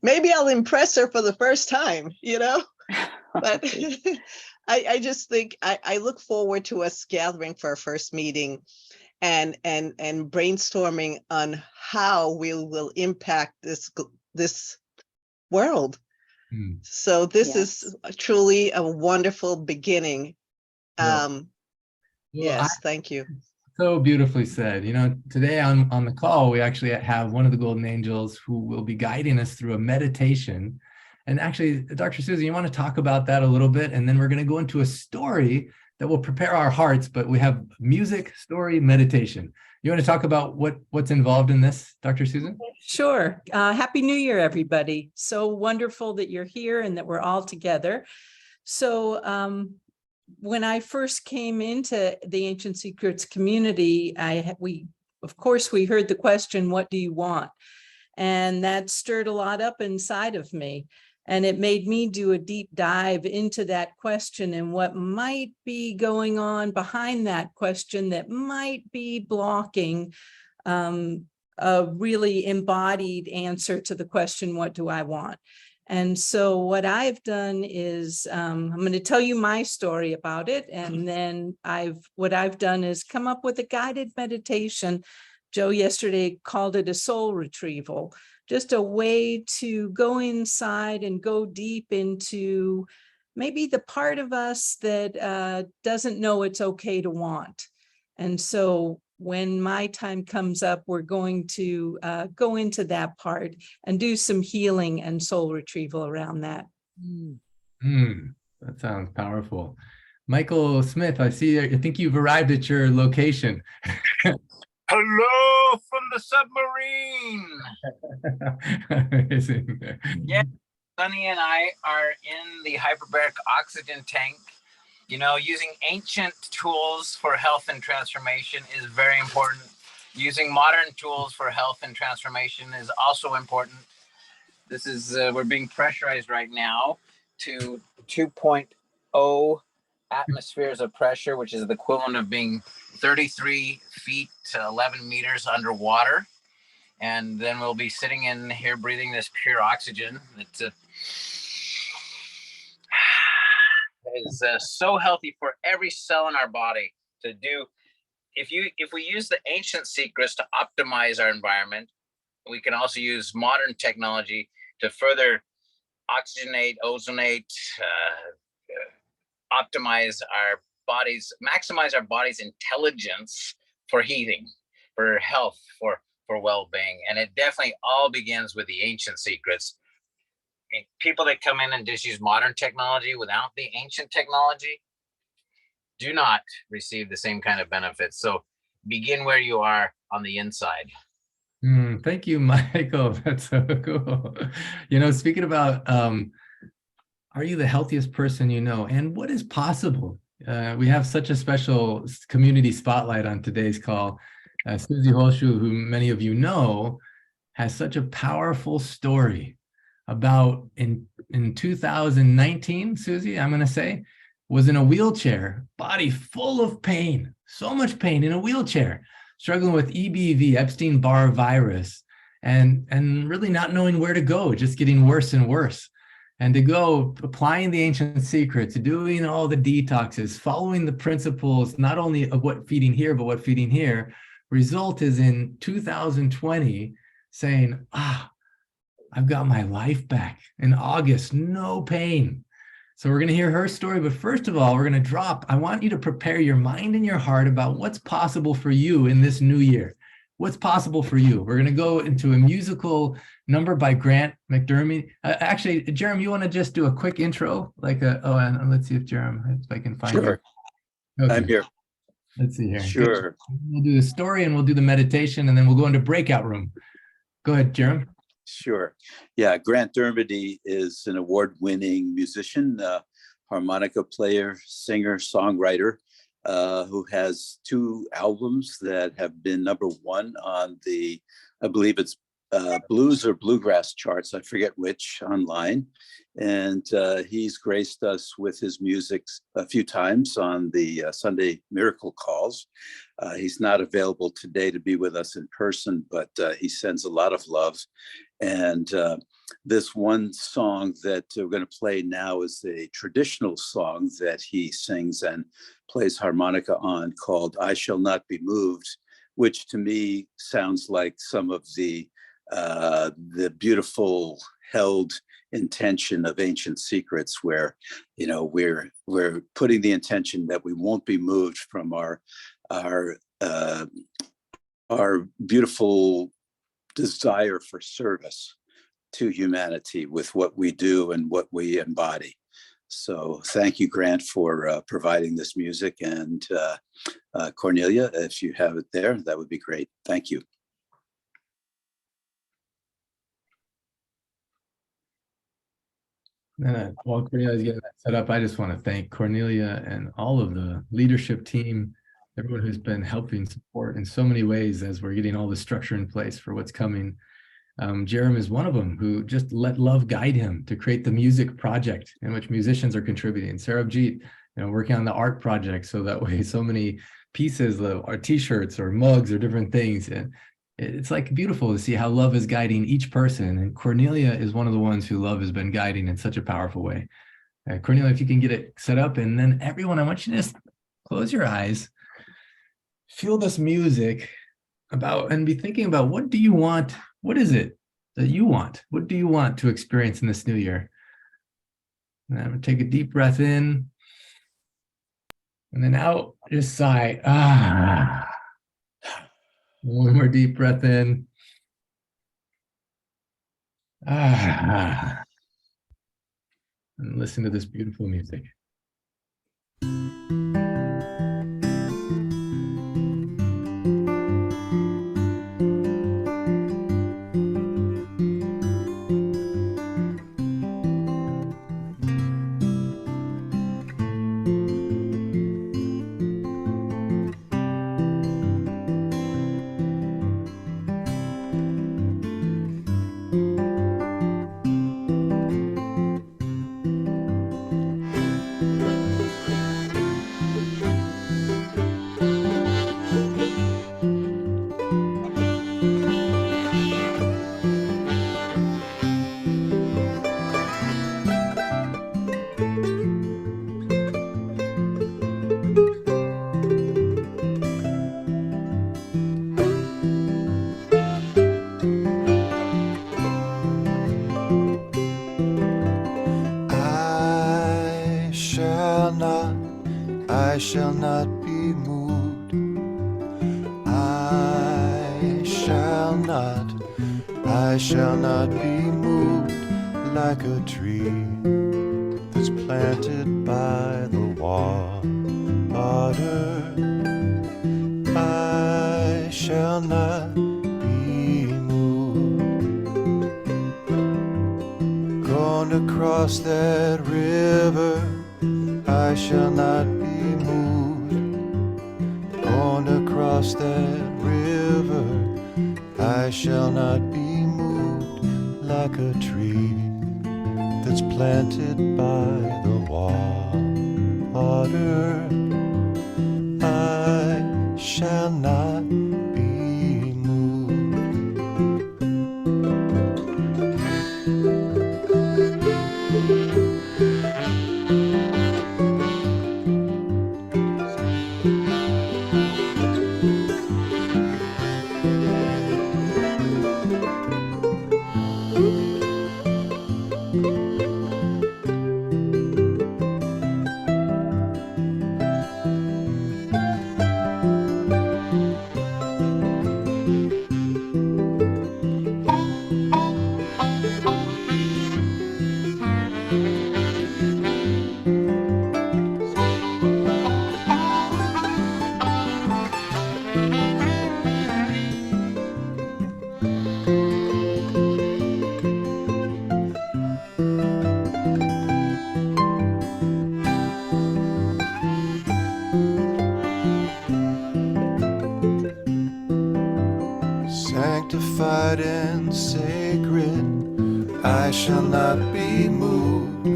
S12: Maybe I'll impress her for the first time, you know? But I just think I look forward to us gathering for our first meeting and brainstorming on how we will impact this world. So this is truly a wonderful beginning. Yes, thank you.
S1: So beautifully said. You know, today on the call, we actually have one of the Golden Angels who will be guiding us through a meditation. And actually, Dr. Susie, you want to talk about that a little bit? And then we're going to go into a story that will prepare our hearts, but we have music, story, meditation. You want to talk about what's involved in this, Dr. Susan?
S13: Sure. Happy New Year, everybody. So wonderful that you're here and that we're all together. So when I first came into the Ancient Secrets community, of course, we heard the question, what do you want? And that stirred a lot up inside of me. And it made me do a deep dive into that question and what might be going on behind that question that might be blocking a really embodied answer to the question, what do I want? And so what I've done is, I'm going to tell you my story about it. And then what I've done is come up with a guided meditation. Joe yesterday called it a soul retrieval, just a way to go inside and go deep into maybe the part of us that doesn't know it's okay to want. And so when my time comes up, we're going to go into that part and do some healing and soul retrieval around that.
S1: That sounds powerful. Michael Smith, I think you've arrived at your location.
S2: Hello from the submarine.
S1: Amazing.
S2: Yeah, Sunny and I are in the hyperbaric oxygen tank. You know, using ancient tools for health and transformation is very important. Using modern tools for health and transformation is also important. This is, we're being pressurized right now to 2.0 atmospheres of pressure, which is the equivalent of being 33 feet to 11 meters underwater. And then we'll be sitting in here breathing this pure oxygen. It's is so healthy for every cell in our body to do. If we use the ancient secrets to optimize our environment, we can also use modern technology to further oxygenate, ozonate, optimize our bodies, maximize our body's intelligence for healing, for health, for well-being. And it definitely all begins with the ancient secrets. People that come in and just use modern technology without the ancient technology do not receive the same kind of benefits. So begin where you are on the inside.
S1: Thank you, Michael. That's so cool. You know, speaking about, are you the healthiest person you know? And what is possible? We have such a special community spotlight on today's call. Susie Holzshuh, who many of you know, has such a powerful story about in 2019, Susie, I'm going to say, was in a wheelchair, body full of pain, so much pain in a wheelchair, struggling with EBV, Epstein-Barr virus, and really not knowing where to go, just getting worse and worse. And to go applying the ancient secrets, doing all the detoxes, following the principles, not only of what feeding here, but what feeding here, result is in 2020 saying, I've got my life back. In August, no pain. So we're going to hear her story. But first of all, we're going to I want you to prepare your mind and your heart about what's possible for you in this new year. What's possible for you? We're going to go into a musical number by Grant McDermott. Actually, Jerem, you want to just do a quick intro? And let's see if Jerem, if I can find
S14: Sure.
S1: you. Okay.
S14: I'm here.
S1: Let's see here.
S14: Sure.
S1: We'll do the story and we'll do the meditation and then we'll go into breakout room. Go ahead, Jerem.
S14: Sure. Yeah, Grant Dermody is an award-winning musician, harmonica player, singer, songwriter, who has 2 albums that have been #1 on the, I believe it's blues or bluegrass charts, I forget which, online. And he's graced us with his music a few times on the Sunday Miracle Calls. He's not available today to be with us in person, but he sends a lot of love. And this one song that we're going to play now is a traditional song that he sings and plays harmonica on, called I Shall Not Be Moved, which to me sounds like some of the beautiful held intention of ancient secrets, where, you know, we're putting the intention that we won't be moved from our beautiful desire for service to humanity with what we do and what we embody. So thank you, Grant, for providing this music. And Cornelia, if you have it there, that would be great. Thank you.
S1: While Cornelia is getting that set up, I just want to thank Cornelia and all of the leadership team, everyone who's been helping support in so many ways as we're getting all the structure in place for what's coming. Jerem is one of them who just let love guide him to create the music project in which musicians are contributing. Sarabjit, working on the art project, so that way so many pieces, our t-shirts or mugs or different things, and it's like beautiful to see how love is guiding each person. And Cornelia is one of the ones who love has been guiding in such a powerful way. Cornelia, if you can get it set up, and then everyone, I want you to just close your eyes, feel this music about, and be thinking about, what do you want? What is it that you want? What do you want to experience in this new year? And I'm gonna take a deep breath in, and then out, just sigh. Ah. One more deep breath in. Ah. And listen to this beautiful music.
S15: I shall not be moved. I shall not be moved like a tree that's planted by the water. I shall not be moved. Going across that river, I shall not be moved. Going across that river, I shall not be moved like a tree that's planted by the water. I shall not be moved. Sanctified and sacred, I shall not be moved.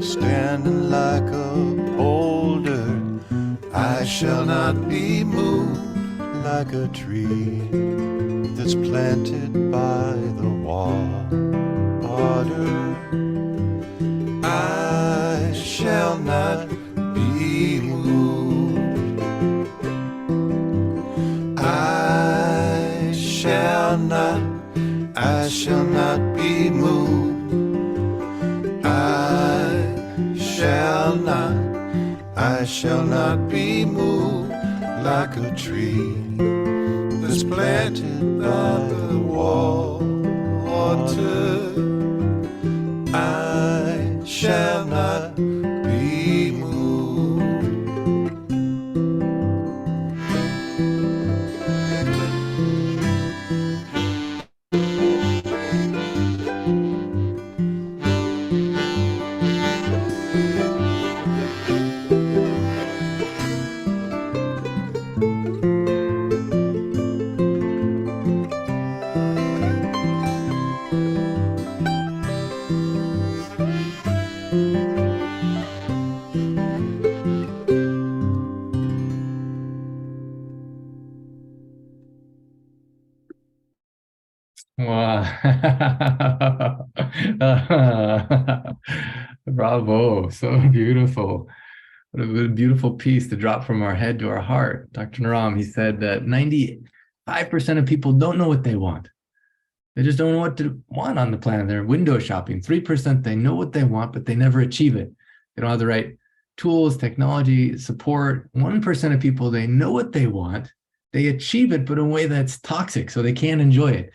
S15: Standing like a boulder, I shall not be moved like a tree that's planted by the water. I shall not be moved. I shall not be moved. I shall not be moved like a tree that's planted by the water. I shall not be moved.
S1: Bravo. So beautiful. What a beautiful piece to drop from our head to our heart. Dr. Naram, he said that 95% of people don't know what they want. They just don't know what to want on the planet. They're window shopping. 3%, they know what they want, but they never achieve it. They don't have the right tools, technology, support. 1% of people, they know what they want. They achieve it, but in a way that's toxic, so they can't enjoy it.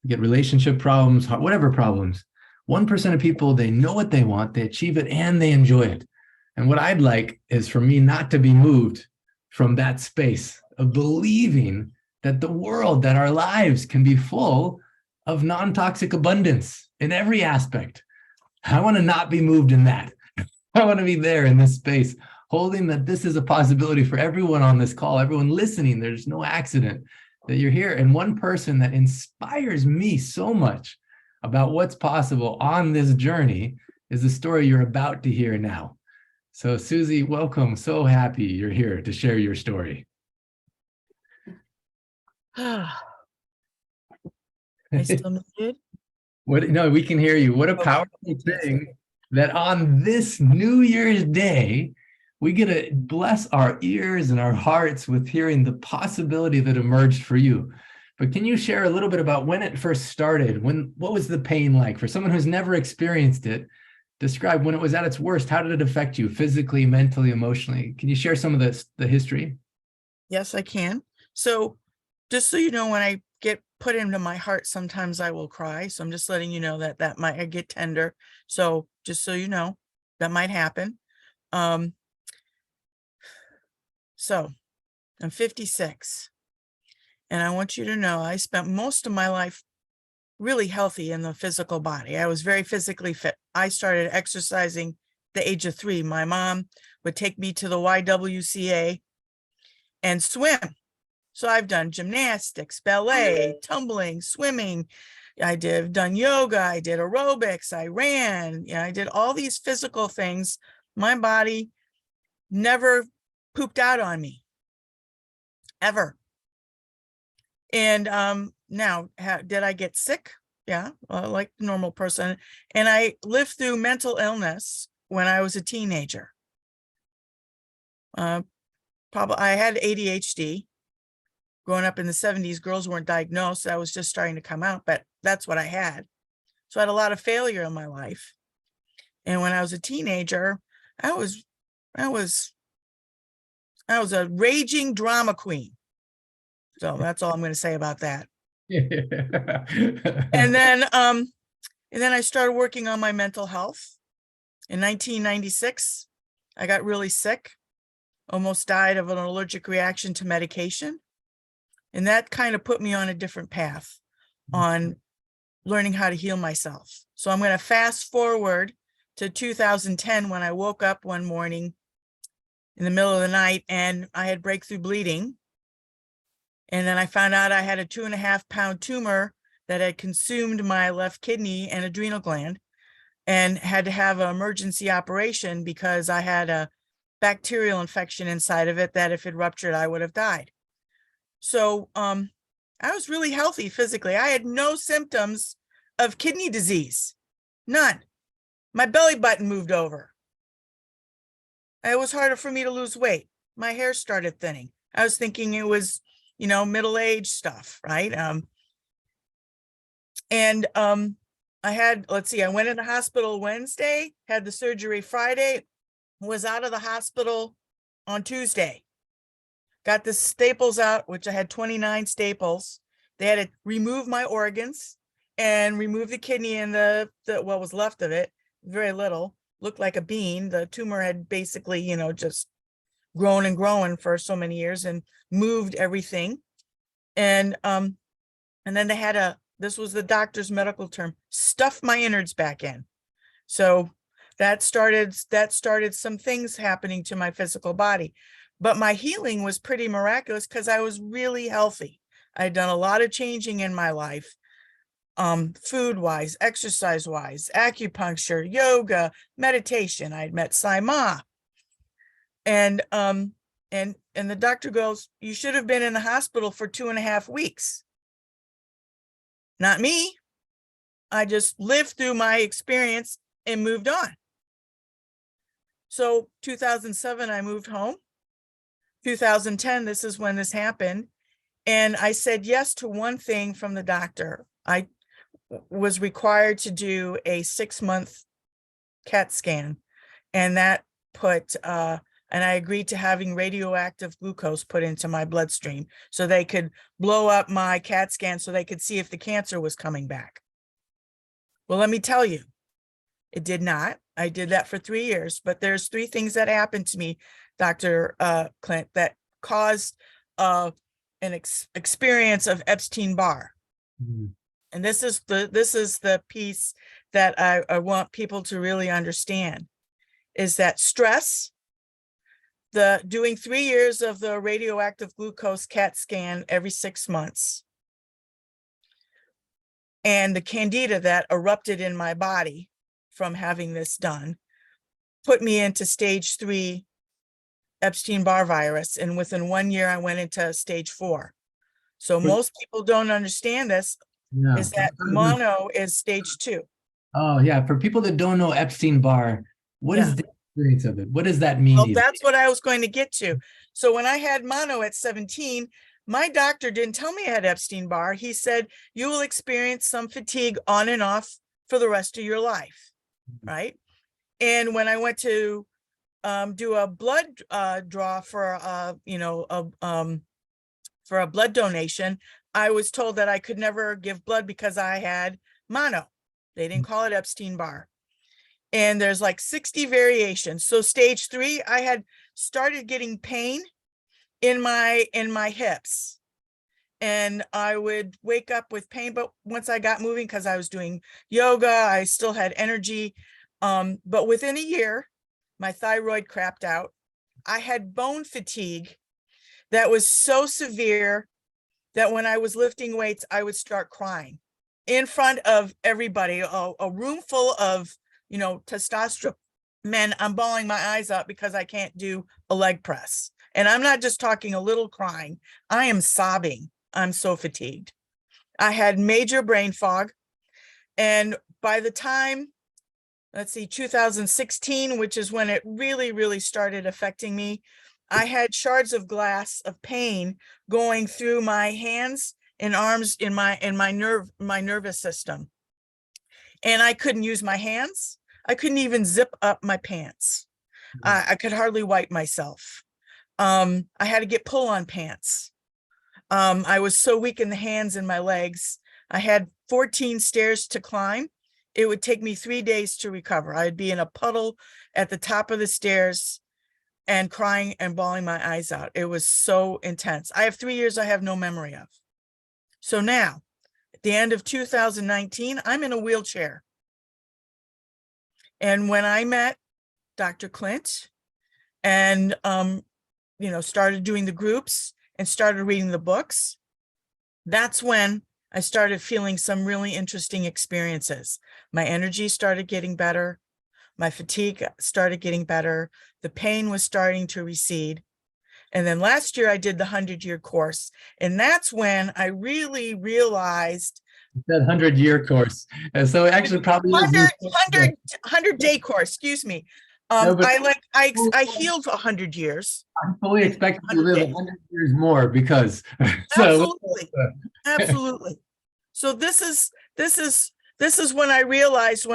S1: They get relationship problems, whatever problems. 1% of people, they know what they want, they achieve it, and they enjoy it. And what I'd like is for me not to be moved from that space of believing that the world, that our lives can be full of non-toxic abundance in every aspect. I want to not be moved in that. I want to be there in this space, holding that this is a possibility for everyone on this call, everyone listening. There's no accident that you're here. And one person that inspires me so much about what's possible on this journey is the story you're about to hear now. So Susie, welcome. So happy you're here to share your story.
S16: I still muted?
S1: What? No, we can hear you. What a powerful thing that on this New Year's Day, we get to bless our ears and our hearts with hearing the possibility that emerged for you. But can you share a little bit about when it first started? What was the pain like for someone who's never experienced it? Describe when it was at its worst. How did it affect you physically, mentally, emotionally? Can you share some of the history?
S16: Yes, I can. So just so you know, when I get put into my heart, sometimes I will cry. So I'm just letting you know that might I get tender. So just so you know, that might happen. So I'm 56. And I want you to know I spent most of my life really healthy in the physical body. I was very physically fit. I started exercising the age of 3. My mom would take me to the YWCA and swim. So I've done gymnastics, ballet, tumbling, swimming. Done yoga. I did aerobics. I ran. I did all these physical things. My body never pooped out on me, ever. And now, did I get sick? Yeah, like a normal person. And I lived through mental illness when I was a teenager. I had ADHD. Growing up in the 70s, girls weren't diagnosed. That was just starting to come out, but that's what I had. So I had a lot of failure in my life. And when I was a teenager, I was a raging drama queen. So that's all I'm going to say about that. And then I started working on my mental health. In 1996, I got really sick, almost died of an allergic reaction to medication. And that kind of put me on a different path on learning how to heal myself. So I'm going to fast forward to 2010 when I woke up one morning in the middle of the night and I had breakthrough bleeding. And then I found out I had a 2.5-pound tumor that had consumed my left kidney and adrenal gland and had to have an emergency operation because I had a bacterial infection inside of it that if it ruptured, I would have died. So I was really healthy physically. I had no symptoms of kidney disease, none. My belly button moved over. It was harder for me to lose weight. My hair started thinning. I was thinking it was, middle-aged stuff, right? I went in the hospital Wednesday, had the surgery Friday, was out of the hospital on Tuesday. Got the staples out, which I had 29 staples. They had to remove my organs and remove the kidney and the what was left of it, very little, looked like a bean. The tumor had basically, just grown and grown for so many years and moved everything. And then they had this was the doctor's medical term, stuff my innards back in. So that started some things happening to my physical body. But my healing was pretty miraculous because I was really healthy. I'd done a lot of changing in my life, food-wise, exercise-wise, acupuncture, yoga, meditation. I'd met Sai Ma. And the doctor goes, you should have been in the hospital for 2.5 weeks. Not me. I just lived through my experience and moved on. So 2007, I moved home. 2010, this is when this happened. And I said yes to one thing from the doctor. I was required to do a 6-month CAT scan. And that put, and I agreed to having radioactive glucose put into my bloodstream so they could blow up my CAT scan so they could see if the cancer was coming back. Well, let me tell you, it did not. I did that for 3 years, but there's 3 things that happened to me, Dr. Clint, that caused an experience of Epstein-Barr. And this is the piece that I want people to really understand, is that stress, the doing 3 years of the radioactive glucose CAT scan every 6 months, and the candida that erupted in my body from having this done put me into stage 3 Epstein-Barr virus. And within 1 year, I went into stage 4. So most people don't understand this, is that mono is stage 2.
S1: Oh yeah, for people that don't know Epstein-Barr, what is the experience of it? What does that mean?
S16: Well, that's what I was going to get to. So when I had mono at 17, my doctor didn't tell me I had Epstein-Barr. He said, you will experience some fatigue on and off for the rest of your life, right? And when I went to do a blood draw for for a blood donation, I was told that I could never give blood because I had mono. They didn't call it Epstein-Barr. And there's like 60 variations. So stage 3, I had started getting pain in my hips. And I would wake up with pain, but once I got moving, because I was doing yoga, I still had energy. But within a year, my thyroid crapped out. I had bone fatigue that was so severe that when I was lifting weights, I would start crying in front of everybody, a room full of, testosterone men. I'm bawling my eyes out because I can't do a leg press. And I'm not just talking a little crying. I am sobbing. I'm so fatigued. I had major brain fog. And by the time, 2016, which is when it really, really started affecting me, I had shards of glass of pain going through my hands and arms in my nervous system. And I couldn't use my hands. I couldn't even zip up my pants. I could hardly wipe myself. I had to get pull-on pants. I was so weak in the hands and my legs. I had 14 stairs to climb. It would take me 3 days to recover. I'd be in a puddle at the top of the stairs and crying and bawling my eyes out. It was so intense. I have 3 years I have no memory of. So now, at the end of 2019, I'm in a wheelchair. And when I met Dr. Clint and, started doing the groups and started reading the books, that's when I started feeling some really interesting experiences. My energy started getting better. My fatigue started getting better. The pain was starting to recede. And then last year I did the 100-year course. And that's when I really realized
S1: that 100-year course. And so actually probably
S16: 100-day course, excuse me.
S1: No, but
S16: I healed 100 years.
S1: I'm fully expecting to live 100 years more because
S16: Absolutely. So this is when I realized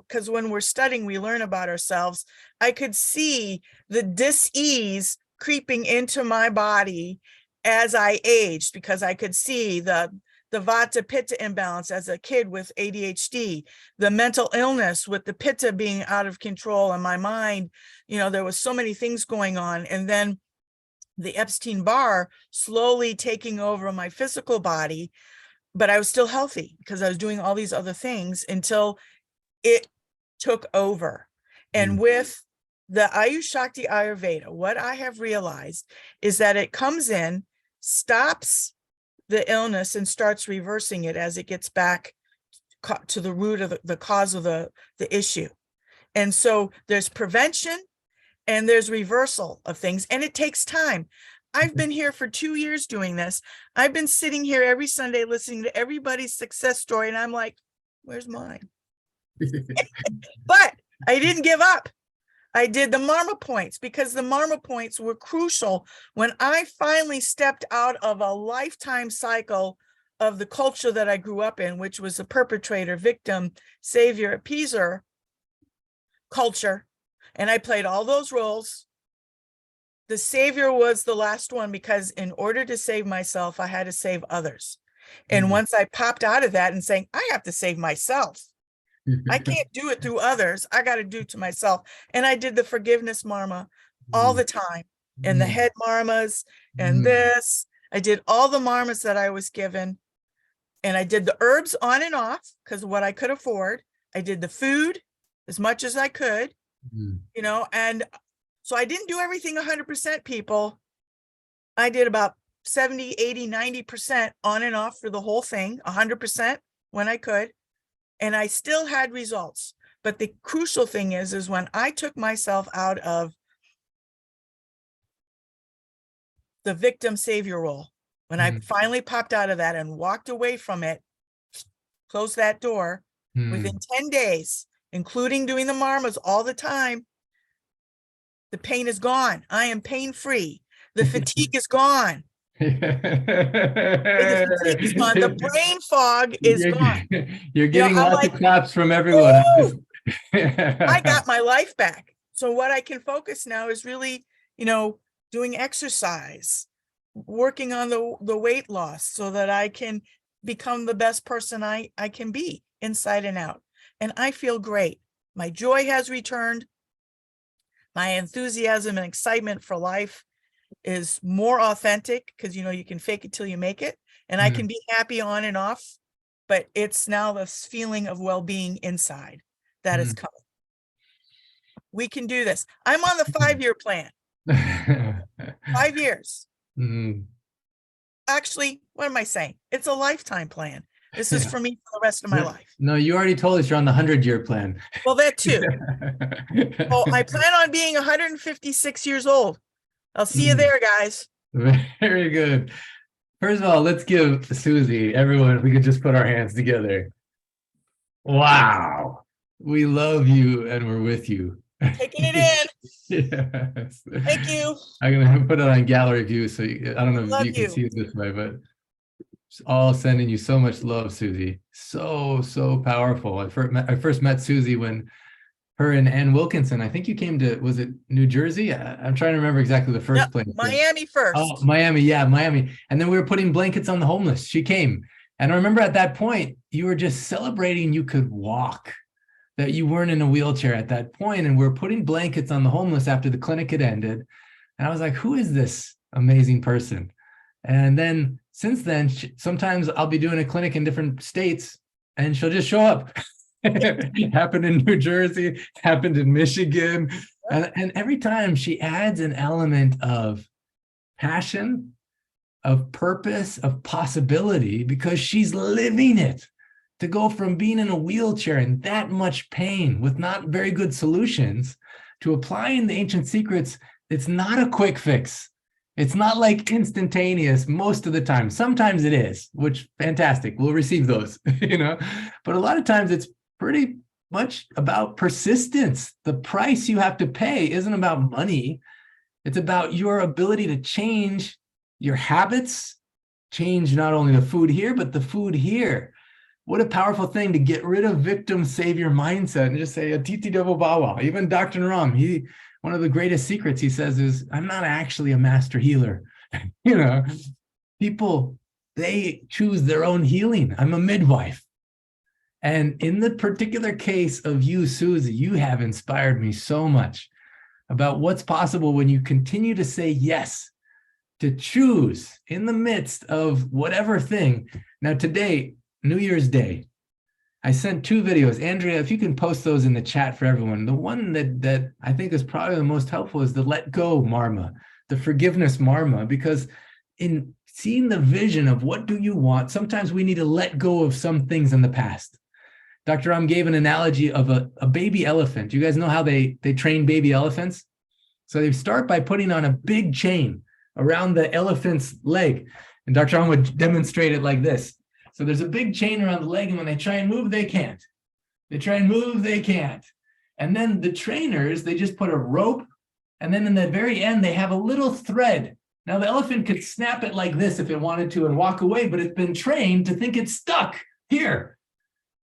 S16: because when we're studying, we learn about ourselves. I could see the dis-ease creeping into my body as I aged, because I could see the Vata Pitta imbalance as a kid with ADHD, the mental illness with the Pitta being out of control in my mind. There was so many things going on. And then the Epstein-Barr slowly taking over my physical body, but I was still healthy because I was doing all these other things until it took over. And with the Ayush Shakti Ayurveda, what I have realized is that it comes in, stops the illness and starts reversing it as it gets back to the root of the cause of the issue. And so there's prevention and there's reversal of things, and it takes time. I've been here for 2 years doing this. I've been sitting here every Sunday listening to everybody's success story, and I'm like, Where's mine? But I didn't give up. I did the Marma points because the Marma points were crucial when I finally stepped out of a lifetime cycle of the culture that I grew up in, which was a perpetrator, victim, savior, appeaser culture. And I played all those roles. The savior was the last one because in order to save myself, I had to save others. And once I popped out of that and saying, I have to save myself. I can't do it through others. I got to do it to myself. And I did the forgiveness Marma all the time, and the head Marmas and this. I did all the Marmas that I was given. And I did the herbs on and off because what I could afford. I did the food as much as I could, you know, and so I didn't do everything 100%, people. I did about 70, 80, 90% on and off for the whole thing, 100% when I could. And I still had results. But the crucial thing is when I took myself out of the victim savior role, when I finally popped out of that and walked away from it, closed that door, within 10 days, including doing the Marmas all the time, the pain is gone. I am pain-free. The fatigue is gone. The fatigue is gone. The brain fog is gone.
S1: You're getting
S16: I'm
S1: lots
S16: like,
S1: of claps from everyone.
S16: I got my life back. So what I can focus now is really, you know, doing exercise, working on the weight loss so that I can become the best person I can be inside and out. And I feel great. My joy has returned. My enthusiasm and excitement for life is more authentic because, you know, you can fake it till you make it. And I can be happy on and off, but it's now this feeling of well-being inside that is coming. We can do this. I'm on the 5-year plan. 5 years. Actually, what am I saying? It's a lifetime plan. This is for me for the rest of my life.
S1: No, you already told us you're on the 100-year plan.
S16: Well, that too. Well, I plan on being 156 years old. I'll see you there, guys.
S1: Very good. First of all, let's give Susie, everyone, if we could just put our hands together. Wow. We love you and we're with you.
S16: Taking it in.
S1: Yes.
S16: Thank you.
S1: I'm going to put it on gallery view. So I don't know
S16: Love
S1: if you can see it this way, but all sending you so much love, Susie. So powerful. I first met Susie when her and Ann Wilkinson, I think you came to, was it New Jersey? I'm trying to remember exactly the first place.
S16: Miami first.
S1: Oh, Miami. Yeah, Miami. And then we were putting blankets on the homeless. She came. And I remember at that point, you were just celebrating you could walk, that you weren't in a wheelchair at that point. And we were putting blankets on the homeless after the clinic had ended. And I was like, who is this amazing person? And then since then, sometimes I'll be doing a clinic in different states and she'll just show up. It happened in New Jersey, happened in Michigan. And every time she adds an element of passion, of purpose, of possibility, because she's living it. To go from being in a wheelchair and that much pain with not very good solutions to applying the ancient secrets, it's not a quick fix. It's not like instantaneous most of the time. Sometimes it is, which fantastic. We'll receive those, you know, but a lot of times it's pretty much about persistence. The price you have to pay isn't about money. It's about your ability to change your habits, change not only the food here, but the food here. What a powerful thing to get rid of victim savior mindset and just say, Atiti Devo Bawa. Even Dr. Ram, one of the greatest secrets he says is, I'm not actually a master healer. You know, people, they choose their own healing. I'm a midwife. And in the particular case of you, Susie, you have inspired me so much about what's possible when you continue to say yes, to choose in the midst of whatever thing. Now today, New Year's Day, I sent 2 videos. Andrea, if you can post those in the chat for everyone. The one that I think is probably the most helpful is the let go Marma, the forgiveness Marma, because in seeing the vision of what do you want, sometimes we need to let go of some things in the past. Dr. Ram gave an analogy of a baby elephant. You guys know how they train baby elephants? So they start by putting on a big chain around the elephant's leg. And Dr. Ram would demonstrate it like this. So there's a big chain around the leg, and when they try and move, they can't. They try and move, they can't. And then the trainers, they just put a rope, and then in the very end, they have a little thread. Now the elephant could snap it like this if it wanted to and walk away, but it's been trained to think it's stuck here.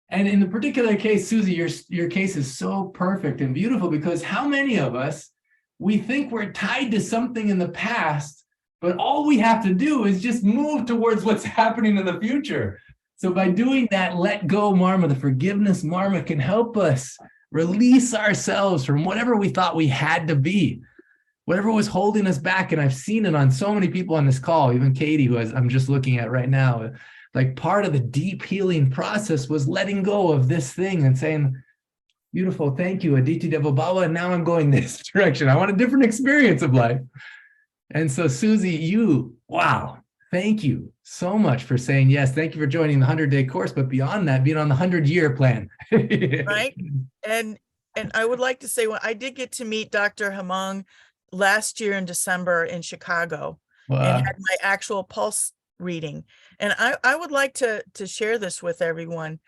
S1: And in the particular case, Susie, your case is so perfect and beautiful, because how many of us, we think we're tied to something in the past, but all we have to do is just move towards what's happening in the future. So by doing that, let go marma, the forgiveness marma, can help us release ourselves from whatever we thought we had to be, whatever was holding us back. And I've seen it on so many people on this call, even Katie, who I'm just looking at right now. Like, part of the deep healing process was letting go of this thing and saying, beautiful, thank you, Aditi Devo Baba, and now I'm going this direction. I want a different experience of life. And so Susie, wow, thank you so much for saying yes. Thank you for joining the 100-day course, but beyond that, being on the 100-year plan.
S16: Right. And I would like to say, well, I did get to meet Dr. Hamong last year in December in Chicago.
S1: Wow.
S16: And had my actual pulse reading. And I would like to share this with everyone.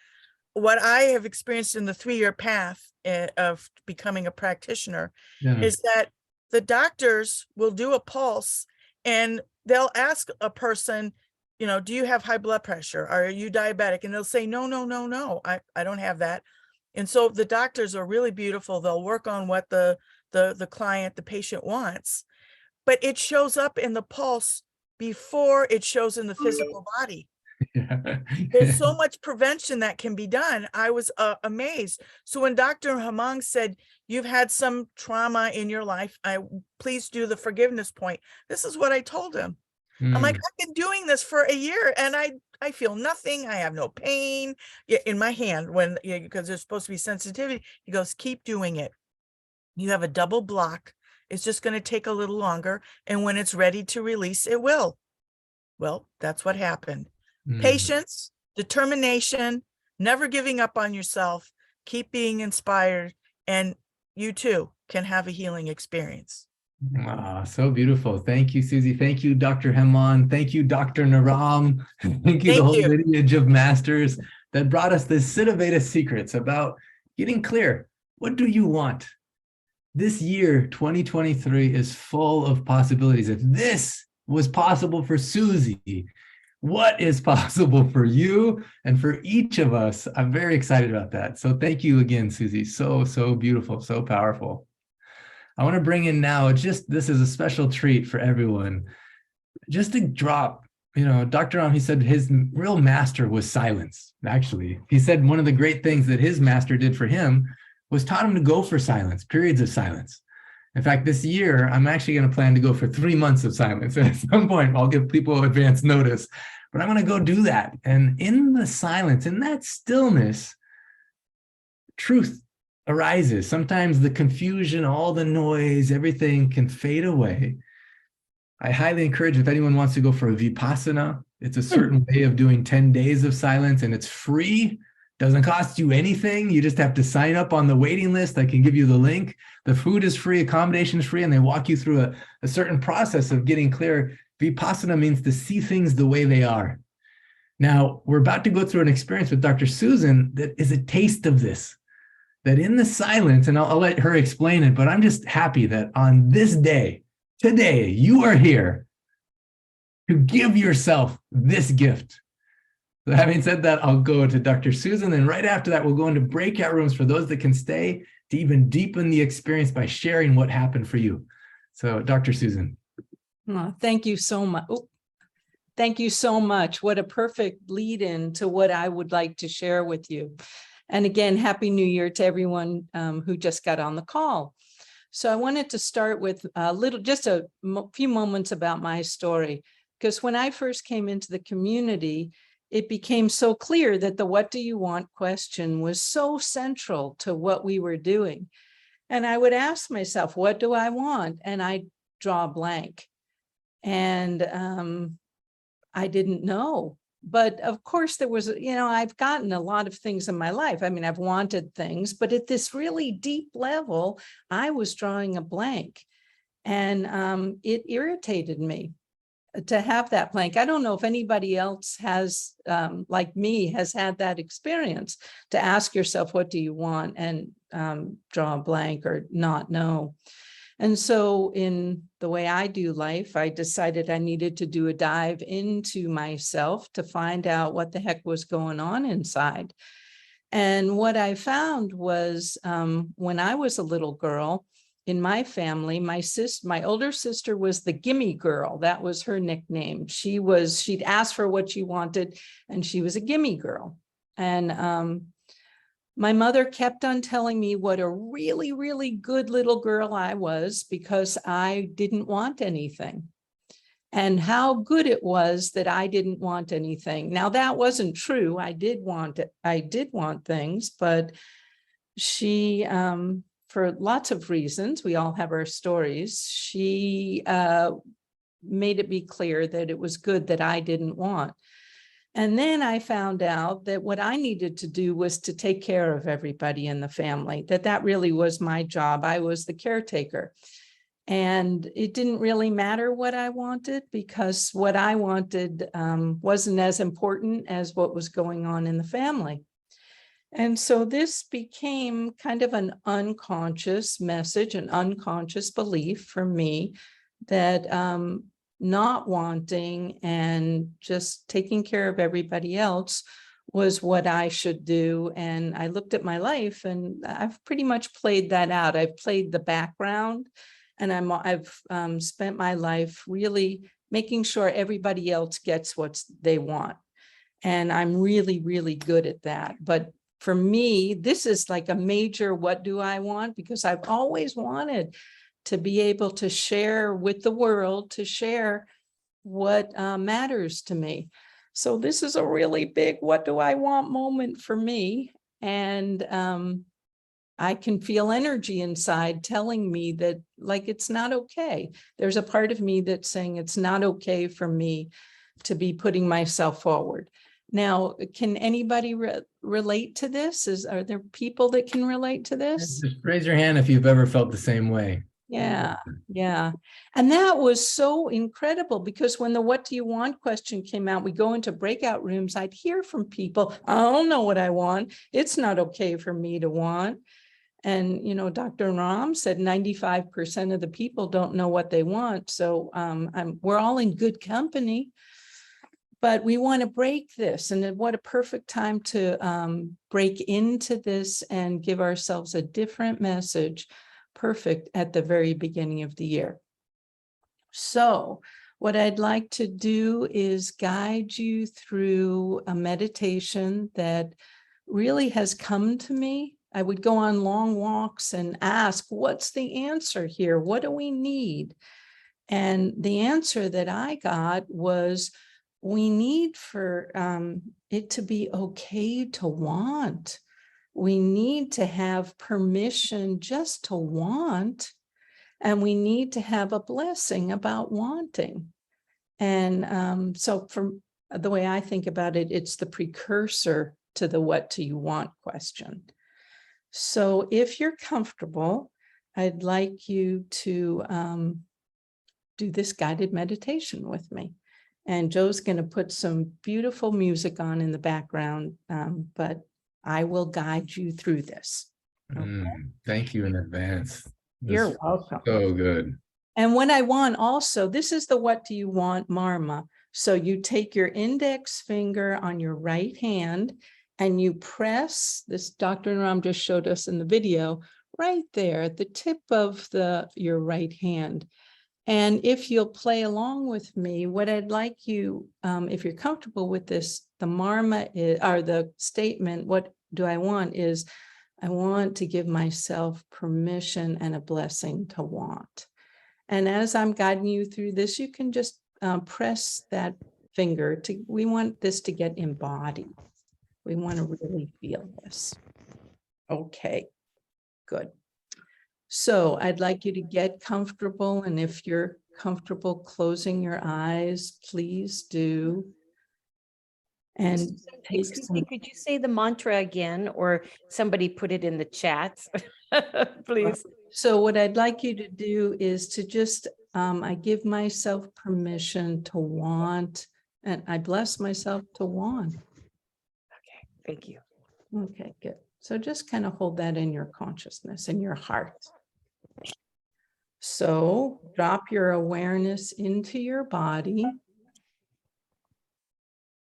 S16: What I have experienced in the 3-year path of becoming a practitioner is that the doctors will do a pulse and they'll ask a person, you know, do you have high blood pressure? Are you diabetic? And they'll say, no, I don't have that. And so the doctors are really beautiful. They'll work on what the client, the patient wants, but it shows up in the pulse before it shows in the physical body. There's so much prevention that can be done. I was amazed. So when Dr. Hamong said, you've had some trauma in your life, please do the forgiveness point. This is what I told him. I'm like, I've been doing this for a year and I feel nothing. I have no pain in my hand because there's supposed to be sensitivity. He goes, keep doing it. You have a double block. It's just going to take a little longer. And when it's ready to release, it will. Well, that's what happened. Patience, determination, never giving up on yourself, keep being inspired, and you too can have a healing experience.
S1: So beautiful. Thank you, Susie. Thank you, Dr. Hemon. Thank you, Dr. Naram. Thank you, the whole lineage of masters that brought us the Siddhaveda secrets about getting clear. What do you want? This year, 2023, is full of possibilities. If this was possible for Susie, what is possible for you and for each of us? I'm very excited about that. So thank you again, Susie. So beautiful, so powerful. I want to bring in now, this is a special treat for everyone. Just to drop, Dr. Ram, he said his real master was silence. Actually, he said one of the great things that his master did for him was taught him to go for silence, periods of silence. In fact, this year, I'm actually going to plan to go for 3 months of silence. At some point, I'll give people advance notice, but I'm going to go do that. And in the silence, in that stillness, truth arises. Sometimes the confusion, all the noise, everything can fade away. I highly encourage, if anyone wants to go for a Vipassana, it's a certain way of doing 10 days of silence, and it's free. Doesn't cost you anything. You just have to sign up on the waiting list. I can give you the link. The food is free, accommodation is free, and they walk you through a certain process of getting clear. Vipassana means to see things the way they are. Now, we're about to go through an experience with Dr. Susan that is a taste of this, that in the silence, and I'll let her explain it, but I'm just happy that on this day, today, you are here to give yourself this gift. So having said that, I'll go to Dr. Susan, and right after that, we'll go into breakout rooms for those that can stay to even deepen the experience by sharing what happened for you. So Dr. Susan.
S13: Oh, thank you so much. Thank you so much. What a perfect lead in to what I would like to share with you. And again, Happy New Year to everyone who just got on the call. So I wanted to start with just a few moments about my story, because when I first came into the community, it became so clear that the what do you want question was so central to what we were doing. And I would ask myself, what do I want? And I draw a blank. And I didn't know. But of course, there was, I've gotten a lot of things in my life. I mean, I've wanted things, but at this really deep level, I was drawing a blank. And it irritated me. to have that blank. I don't know if anybody else has, like me, has had that experience to ask yourself, what do you want? And draw a blank or not know. And so in the way I do life, I decided I needed to do a dive into myself to find out what the heck was going on inside. And what I found was when I was a little girl, in my family, my older sister was the gimme girl. That was her nickname. She'd ask for what she wanted, and she was a gimme girl. And my mother kept on telling me what a really, really good little girl I was because I didn't want anything, and how good it was that I didn't want anything. Now, that wasn't true. I did want things, but she, for lots of reasons, we all have our stories, she made it be clear that it was good that I didn't want. And then I found out that what I needed to do was to take care of everybody in the family, that really was my job. I was the caretaker. And it didn't really matter what I wanted, because what I wanted wasn't as important as what was going on in the family. And so this became kind of an unconscious message, an unconscious belief for me that not wanting and just taking care of everybody else was what I should do. And I looked at my life and I've pretty much played that out. I've played the background, and I've spent my life really making sure everybody else gets what they want. And I'm really, really good at that. But for me, this is like a major what do I want, because I've always wanted to be able to share with the world, to share what matters to me. So this is a really big what do I want moment for me. And I can feel energy inside telling me that, like, it's not okay. There's a part of me that's saying it's not okay for me to be putting myself forward. Now, can anybody relate to this? Are there people that can relate to this?
S1: Just raise your hand if you've ever felt the same way.
S13: Yeah, yeah. And that was so incredible, because when the what do you want question came out, we go into breakout rooms, I'd hear from people, I don't know what I want. It's not okay for me to want. And, you know, Dr. Ram said 95% of the people don't know what they want. So we're all in good company. But we want to break this, and what a perfect time to break into this and give ourselves a different message, perfect at the very beginning of the year. So what I'd like to do is guide you through a meditation that really has come to me. I would go on long walks and ask, what's the answer here? What do we need? And the answer that I got was, we need for it to be okay to want. We need to have permission just to want, and we need to have a blessing about wanting. And so from the way I think about it, it's the precursor to the what do you want question. So if you're comfortable, I'd like you to do this guided meditation with me. And Joe's going to put some beautiful music on in the background, but I will guide you through this. Okay?
S1: Thank you in advance.
S13: You're welcome.
S1: So good.
S13: And what I want also, this is the what do you want marma. So you take your index finger on your right hand and you press, this Dr. Ram just showed us in the video, right there at the tip of your right hand. And if you'll play along with me, what I'd like you, if you're comfortable with this, the marma is, or the statement, what do I want, is I want to give myself permission and a blessing to want. And as I'm guiding you through this, you can just press that finger we want this to get embodied. We want to really feel this. Okay, good. So I'd like you to get comfortable, and if you're comfortable closing your eyes, please do. And take some.
S10: Could you say the mantra again, or somebody put it in the chat, please?
S13: So what I'd like you to do is to just I give myself permission to want, and I bless myself to want.
S10: Okay, thank you.
S13: Okay, good. So just kind of hold that in your consciousness, in your heart. So drop your awareness into your body.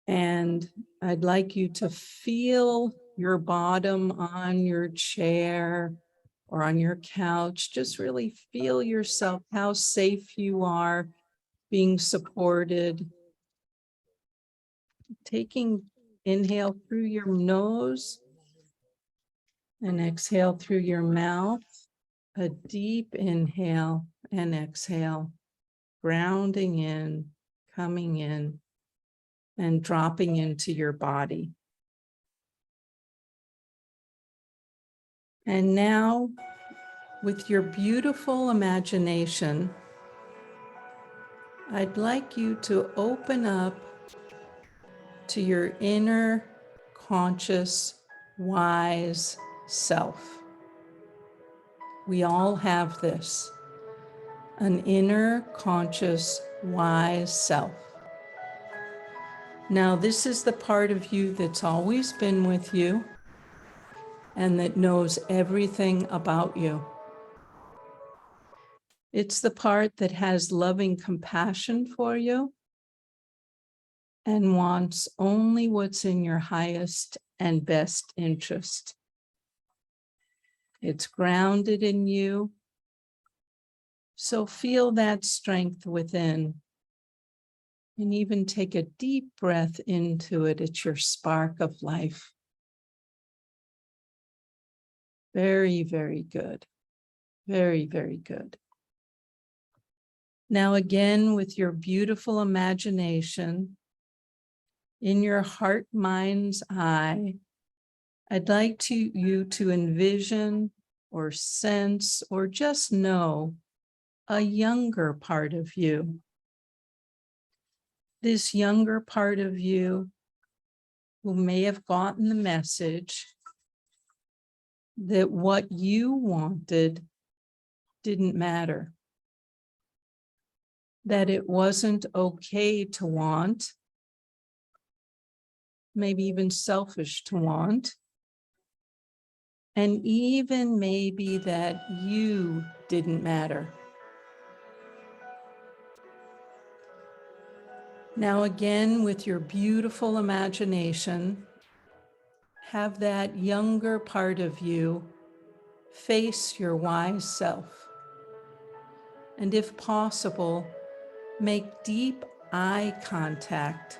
S13: And I'd like you to feel your bottom on your chair or on your couch. Just really feel yourself, how safe you are, being supported. Taking inhale through your nose and exhale through your mouth. A deep inhale and exhale, grounding in, coming in, and dropping into your body. And now, with your beautiful imagination, I'd like you to open up to your inner conscious, wise self. We all have this, an inner conscious, wise self. Now, this is the part of you that's always been with you and that knows everything about you. It's the part that has loving compassion for you and wants only what's in your highest and best interest. It's grounded in you. So feel that strength within. And even take a deep breath into it. It's your spark of life. Very, very good. Very, very good. Now again, with your beautiful imagination, in your heart mind's eye, I'd like you to envision or sense or just know a younger part of you. This younger part of you who may have gotten the message that what you wanted didn't matter, that it wasn't okay to want, maybe even selfish to want, and even maybe that you didn't matter. Now again, with your beautiful imagination, have that younger part of you face your wise self. And if possible, make deep eye contact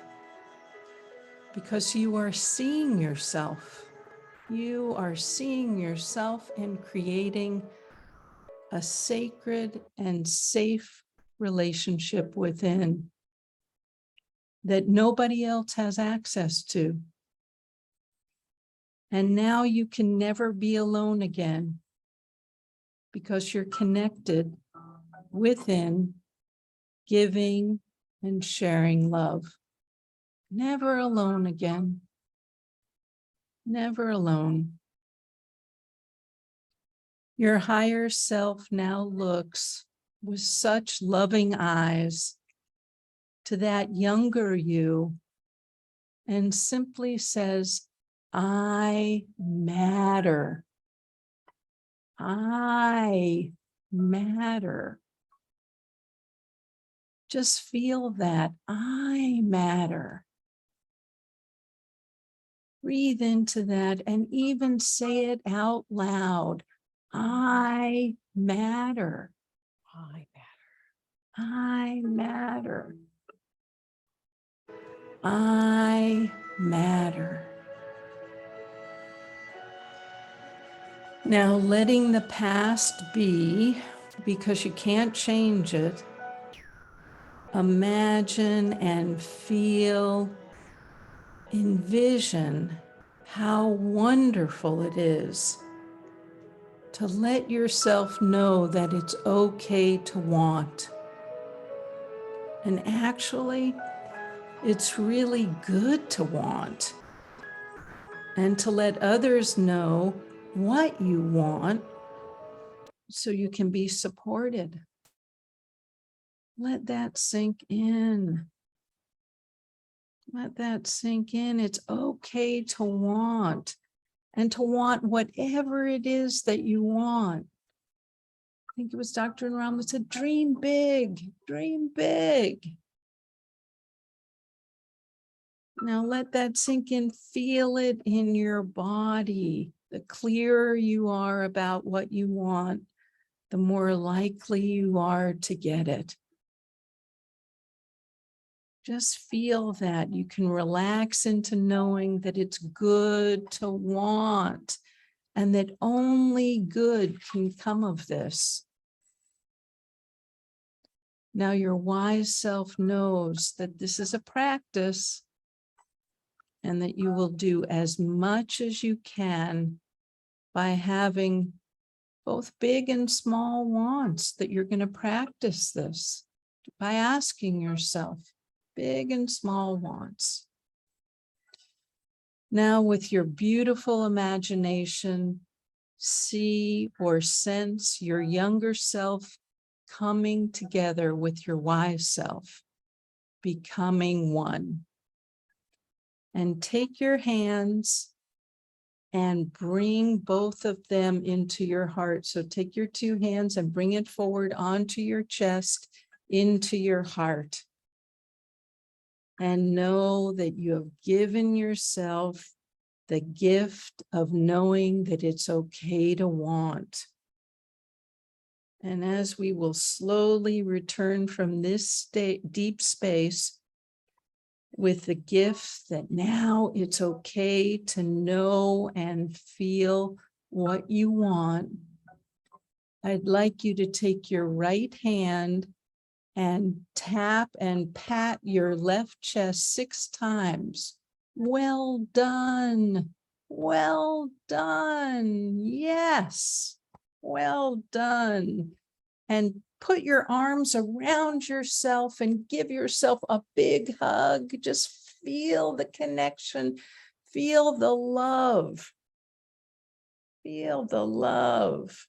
S13: because you are seeing yourself. You are seeing yourself and creating a sacred and safe relationship within that nobody else has access to. And now you can never be alone again because you're connected within, giving and sharing love. Never alone again. Never alone. Your higher self now looks with such loving eyes to that younger you and simply says, I matter. I matter. Just feel that I matter. Breathe into that and even say it out loud. I matter.
S10: I matter.
S13: I matter. I matter. Now letting the past be, because you can't change it, imagine and feel, envision how wonderful it is to let yourself know that it's okay to want. And actually, it's really good to want. And to let others know what you want so you can be supported. Let that sink in. Let that sink in. It's okay to want, and to want whatever it is that you want. I think it was Dr. Ram that said, dream big, dream big. Now let that sink in, feel it in your body. The clearer you are about what you want, the more likely you are to get it. Just feel that. You can relax into knowing that it's good to want, and that only good can come of this. Now your wise self knows that this is a practice, and that you will do as much as you can by having both big and small wants, that you're going to practice this by asking yourself big and small wants. Now with your beautiful imagination, see or sense your younger self coming together with your wise self, becoming one. And take your hands and bring both of them into your heart. So take your two hands and bring it forward onto your chest, into your heart. And know that you have given yourself the gift of knowing that it's okay to want. And as we will slowly return from this deep space with the gift that now it's okay to know and feel what you want, I'd like you to take your right hand and tap and pat your left chest 6 times. Well done. Well done. Yes. Well done. And put your arms around yourself and give yourself a big hug. Just feel the connection. Feel the love. Feel the love.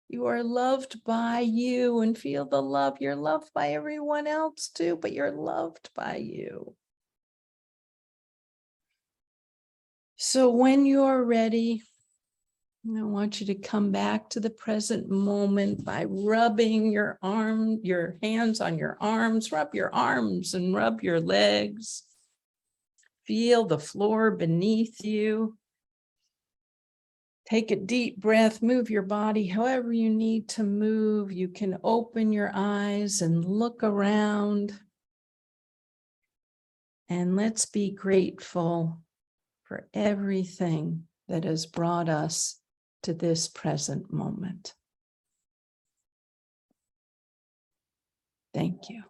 S13: You are loved by you, and feel the love. You're loved by everyone else too, but you're loved by you. So when you're ready, I want you to come back to the present moment by rubbing your hands on your arms, rub your arms and rub your legs. Feel the floor beneath you. Take a deep breath, move your body however you need to move. You can open your eyes and look around. And let's be grateful for everything that has brought us to this present moment. Thank you.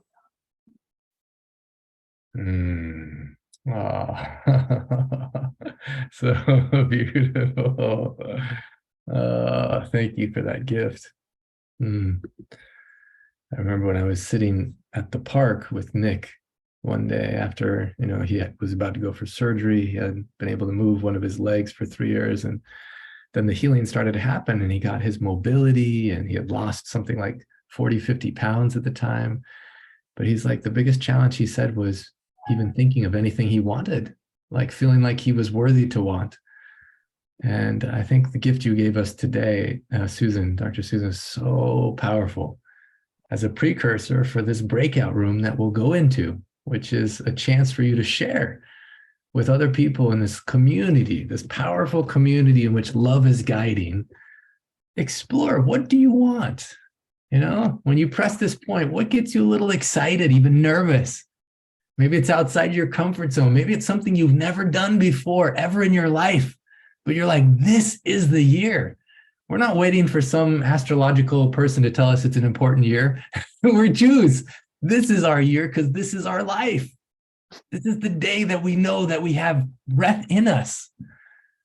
S1: So beautiful. Thank you for that gift. I remember when I was sitting at the park with Nick one day after, he was about to go for surgery. He hadn't been able to move one of his legs for 3 years. And then the healing started to happen, and he got his mobility, and he had lost something like 40, 50 pounds at the time. But he's like, the biggest challenge, he said, was even thinking of anything he wanted, like feeling like he was worthy to want. And I think the gift you gave us today, Susan, Dr. Susan, is so powerful as a precursor for this breakout room that we'll go into, which is a chance for you to share with other people in this community, this powerful community in which love is guiding. Explore, what do you want? When you press this point, what gets you a little excited, even nervous? Maybe it's outside your comfort zone. Maybe it's something you've never done before, ever in your life. But you're like, this is the year. We're not waiting for some astrological person to tell us it's an important year. We're Jews. This is our year because this is our life. This is the day that we know that we have breath in us.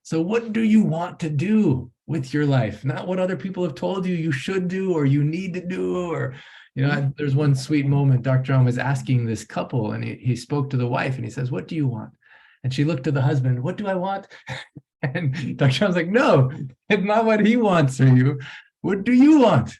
S1: So what do you want to do with your life? Not what other people have told you you should do or you need to do. Or, there's one sweet moment. Dr. John was asking this couple, and he spoke to the wife, and he says, what do you want? And she looked to the husband, what do I want? And Dr. John's like, no, it's not what he wants for you. What do you want?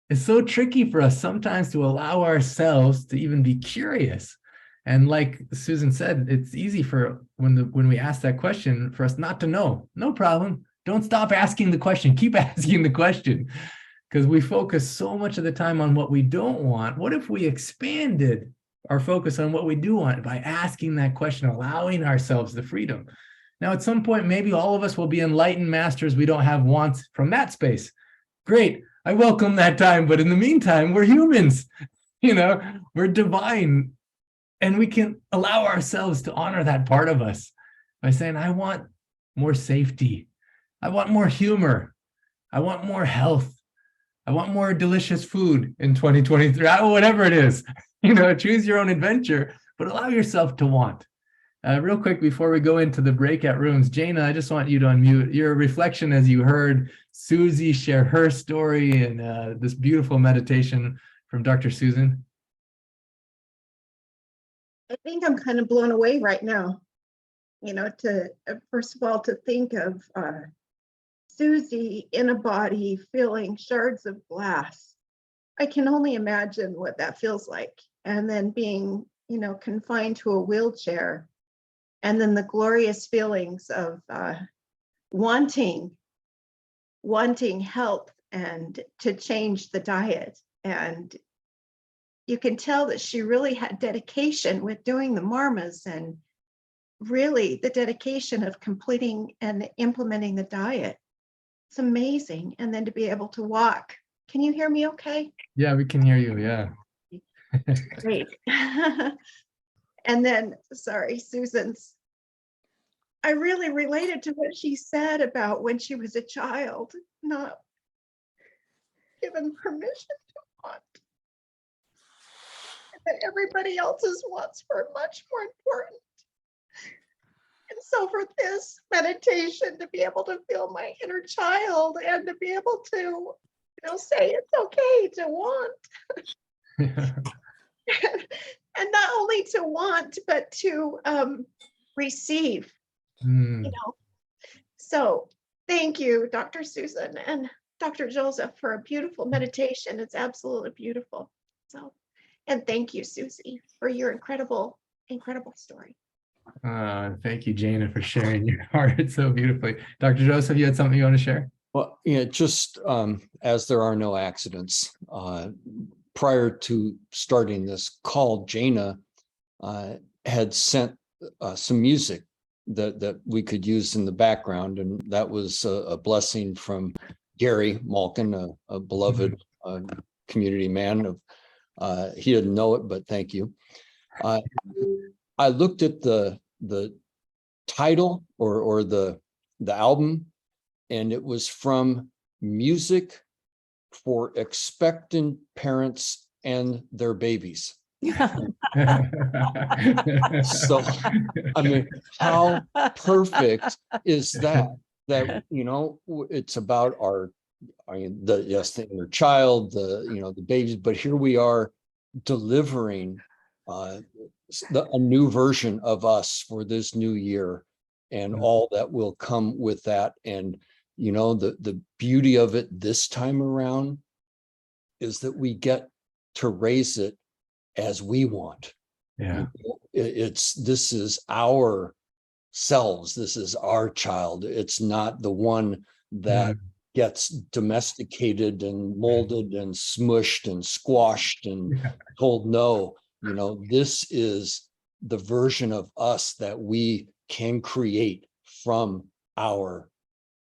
S1: it's so tricky for us sometimes to allow ourselves to even be curious. And like Susan said, it's easy for when we ask that question for us not to know. No problem. Don't stop asking the question. Keep asking the question, because we focus so much of the time on what we don't want. What if we expanded our focus on what we do want by asking that question, allowing ourselves the freedom? Now, at some point, maybe all of us will be enlightened masters. We don't have wants from that space. Great. I welcome that time. But in the meantime, we're humans, we're divine. And we can allow ourselves to honor that part of us by saying, I want more safety. I want more humor. I want more health. I want more delicious food in 2023, whatever it is. Choose your own adventure, but allow yourself to want. Real quick, before we go into the breakout rooms, Jana, I just want you to unmute your reflection as you heard Susie share her story and this beautiful meditation from Dr. Susan.
S3: I think I'm kind of blown away right now, to first of all, to think of Susie in a body feeling shards of glass. I can only imagine what that feels like. And then being, confined to a wheelchair. And then the glorious feelings of wanting help and to change the diet. And you can tell that she really had dedication with doing the marmas and really the dedication of completing and implementing the diet. It's amazing. And then to be able to walk. Can you hear me okay?
S1: Yeah, we can hear you. Yeah.
S3: Great. And then, sorry, Susan's, I really related to what she said about when she was a child, not given permission to want. And that everybody else's wants were much more important. And so for this meditation, to be able to feel my inner child and to be able to, say it's okay to want. And not only to want, but to receive, So thank you, Dr. Susan and Dr. Joseph, for a beautiful meditation. It's absolutely beautiful. So, and thank you, Susie, for your incredible, incredible story.
S1: Thank you, Jana, for sharing your heart so beautifully. Dr. Joseph, you had something you want to share?
S17: Well, just as there are no accidents, prior to starting this call, Jana had sent some music that we could use in the background, and that was a blessing from Gary Malkin, a beloved community man. He didn't know it, but thank you. I looked at the title or the album, and it was from Music for Expectant Parents and Their Babies. So, I mean, how perfect is that? That, it's about the inner child, the babies, but here we are delivering a new version of us for this new year and all that will come with that. And, the beauty of it this time around is that we get to raise it as we want.
S1: Yeah.
S17: This is our selves. This is our child. It's not the one that gets domesticated and molded and smushed and squashed and told no. This is the version of us that we can create from our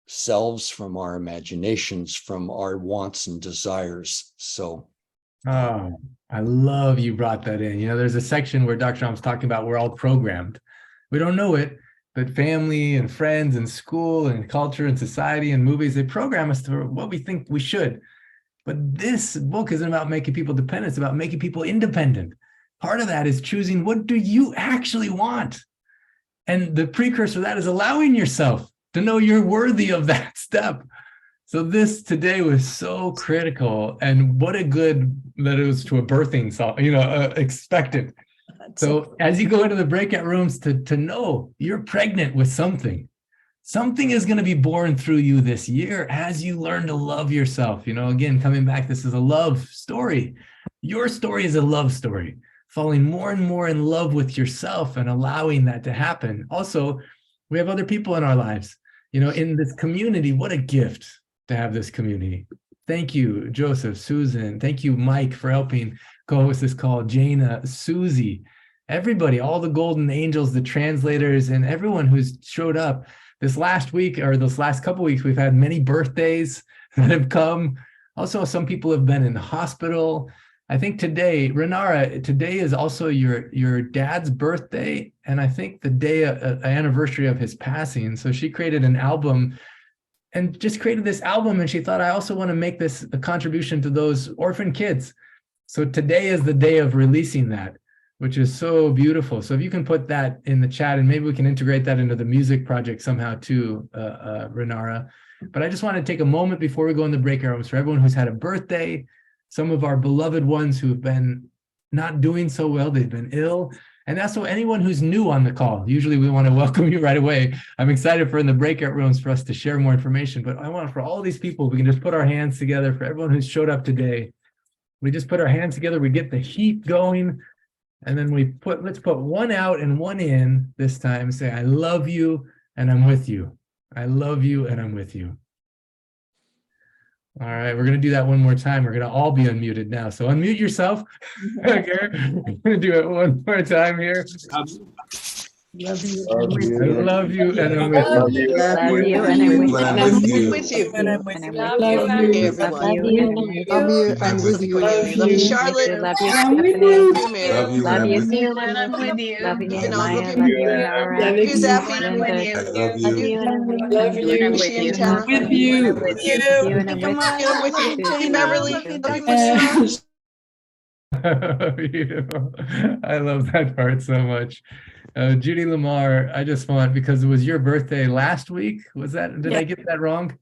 S17: selves, from our imaginations, from our wants and desires. So
S1: oh, I love you brought that in. There's a section where Dr. John was talking about we're all programmed. We don't know it, but family and friends and school and culture and society and movies, they program us to what we think we should. But this book isn't about making people dependent. It's about making people independent. Part of that is choosing, what do you actually want? And the precursor to that is allowing yourself to know you're worthy of that step. So this today was so critical, and what a good that it was to a birthing, expected. So as you go into the breakout rooms to know you're pregnant with something. something is going to be born through you this year as you learn to love yourself. You know, again, coming back, this is a love story. Your story is a love story, falling more and more in love with yourself and allowing that to happen. Also, we have other people in our lives, you know, in this community. What a gift to have this community. Thank you, Joseph, Susan. Thank you, Mike, for helping co-host this call. Jana, Susie, everybody, all the golden angels, the translators, and everyone who's showed up this last week or this last couple of weeks. We've had many birthdays that have come. Also, some people have been in the hospital. I think today, Renara, today is also your dad's birthday, and I think the day anniversary of his passing. So she created an album and just created this album, and she thought, I also want to make this a contribution to those orphan kids. So today is the day of releasing that, which is so beautiful. So if you can put that in the chat, and maybe we can integrate that into the music project somehow too, Renara. But I just want to take a moment before we go in the breakout rooms for everyone who's had a birthday, some of our beloved ones who've been not doing so well, they've been ill. And also anyone who's new on the call. Usually we want to welcome you right away. I'm excited for in the breakout rooms for us to share more information, but I want for all these people, we can just put our hands together for everyone who's showed up today. We just put our hands together, we get the heat going, and then let's put one out and one in this time. Say, I love you and I'm with you. I love you and I'm with you. All right, we're going to do that one more time. We're going to all be unmuted now. So unmute yourself. Okay, we're going to do it one more time here.
S6: Love you.
S1: I love you and I'm with you.
S9: Love you and I'm with you.
S12: And I'm with you.
S16: And I'm with you.
S9: Love
S12: you,
S9: Love
S12: everyone.
S9: you and I'm with you.
S5: Love you and with
S12: Community.
S5: you.
S12: Love you, Charlotte.
S9: Love you,
S12: Love
S9: Stephanie.
S12: you, Mary.
S15: Love you,
S9: Love you,
S15: Emily.
S9: Susan.
S7: with you.
S9: Love you,
S12: You know,
S9: Maya.
S12: love
S9: Love
S12: you.
S9: you, Nara.
S12: Love you, Zappy.
S9: Linda.
S15: I love
S9: Love
S15: you.
S9: you and I'm with you.
S12: Love you,
S9: And I'm with
S12: Rishi and
S9: you.
S12: Tara.
S9: With you.
S16: With
S9: With
S16: you.
S9: you and I'm with you.
S12: I'm with you.
S9: Susie,
S12: Hey,
S9: love
S12: Beverly.
S9: you.
S12: Love you, Mashima.
S1: Beautiful. I love that part so much. Judy Lamar, I just want, because it was your birthday last week. Was that, did I get that wrong?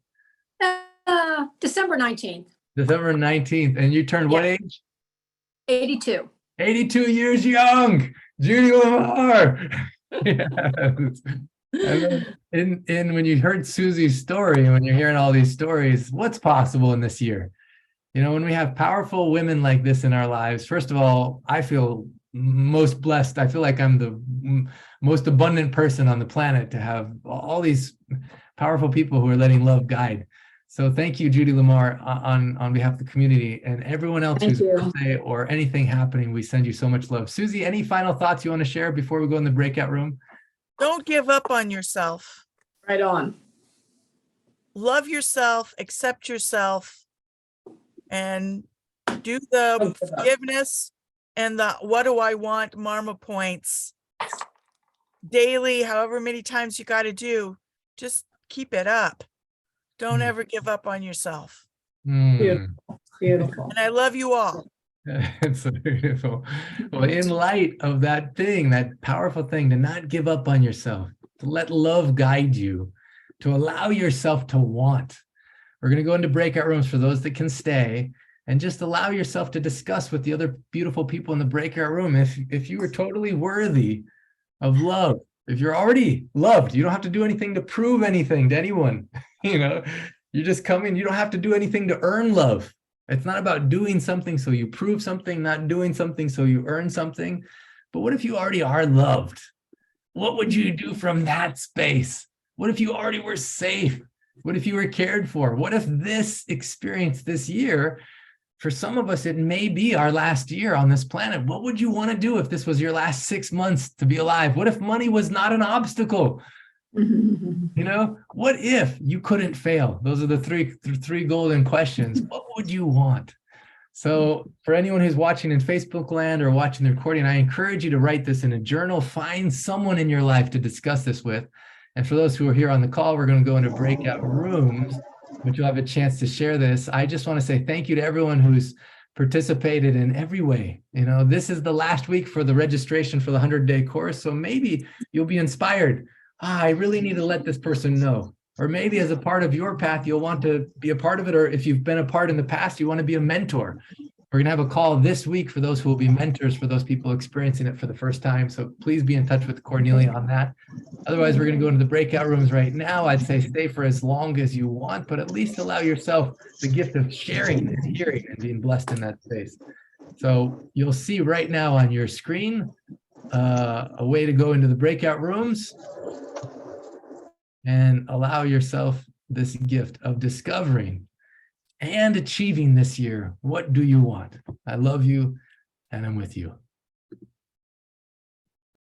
S18: December 19th.
S1: December 19th. And you turned what
S18: Yeah.
S1: age?
S18: 82.
S1: 82 years young. Judy Lamar. Yes. And then when you heard Susie's story, when you're hearing all these stories, what's possible in this year? You know, when we have powerful women like this in our lives, first of all, I feel most blessed. I feel like I'm the most abundant person on the planet to have all these powerful people who are letting love guide. So thank you, Judy Lamar, on behalf of the community and everyone else who's birthday or anything happening. We send you so much love. Susie, any final thoughts you want to share before we go in the breakout room?
S16: Don't give up on yourself.
S18: Right on.
S16: Love yourself, accept yourself, and do the forgiveness and the what do I want Marma points daily, however many times you got to do. Just keep it up. Don't ever give up on yourself.
S18: Beautiful.
S16: And I love you all.
S1: It's so beautiful. Well, in light of that thing, that powerful thing, to not give up on yourself, to let love guide you, to allow yourself to want. We're going to go into breakout rooms for those that can stay, and just allow yourself to discuss with the other beautiful people in the breakout room. If you are totally worthy of love, if you're already loved, you don't have to do anything to prove anything to anyone. You know, you just come in, you don't have to do anything to earn love. It's not about doing something so you prove something, not doing something so you earn something. But what if you already are loved? What would you do from that space? What if you already were safe? What if you were cared for? What if this experience this year, for some of us, it may be our last year on this planet? What would you want to do if this was your last 6 months to be alive? What if money was not an obstacle? You know, what if you couldn't fail? Those are the three golden questions. What would you want? So for anyone who's watching in Facebook land or watching the recording, I encourage you to write this in a journal. Find someone in your life to discuss this with. And for those who are here on the call, we're going to go into breakout rooms, but you'll have a chance to share this. I just want to say thank you to everyone who's participated in every way. You know, this is the last week for the registration for the 100-day course. So maybe you'll be inspired. I really need to let this person know. Or maybe as a part of your path, you'll want to be a part of it. Or if you've been a part in the past, you want to be a mentor We're going to have a call this week for those who will be mentors for those people experiencing it for the first time. So please be in touch with Cornelia on that. Otherwise, we're going to go into the breakout rooms right now. I'd say stay for as long as you want, but at least allow yourself the gift of sharing and hearing and being blessed in that space. So you'll see right now on your screen a way to go into the breakout rooms and allow yourself this gift of discovering and achieving this year. What do you want? I love you and I'm with you.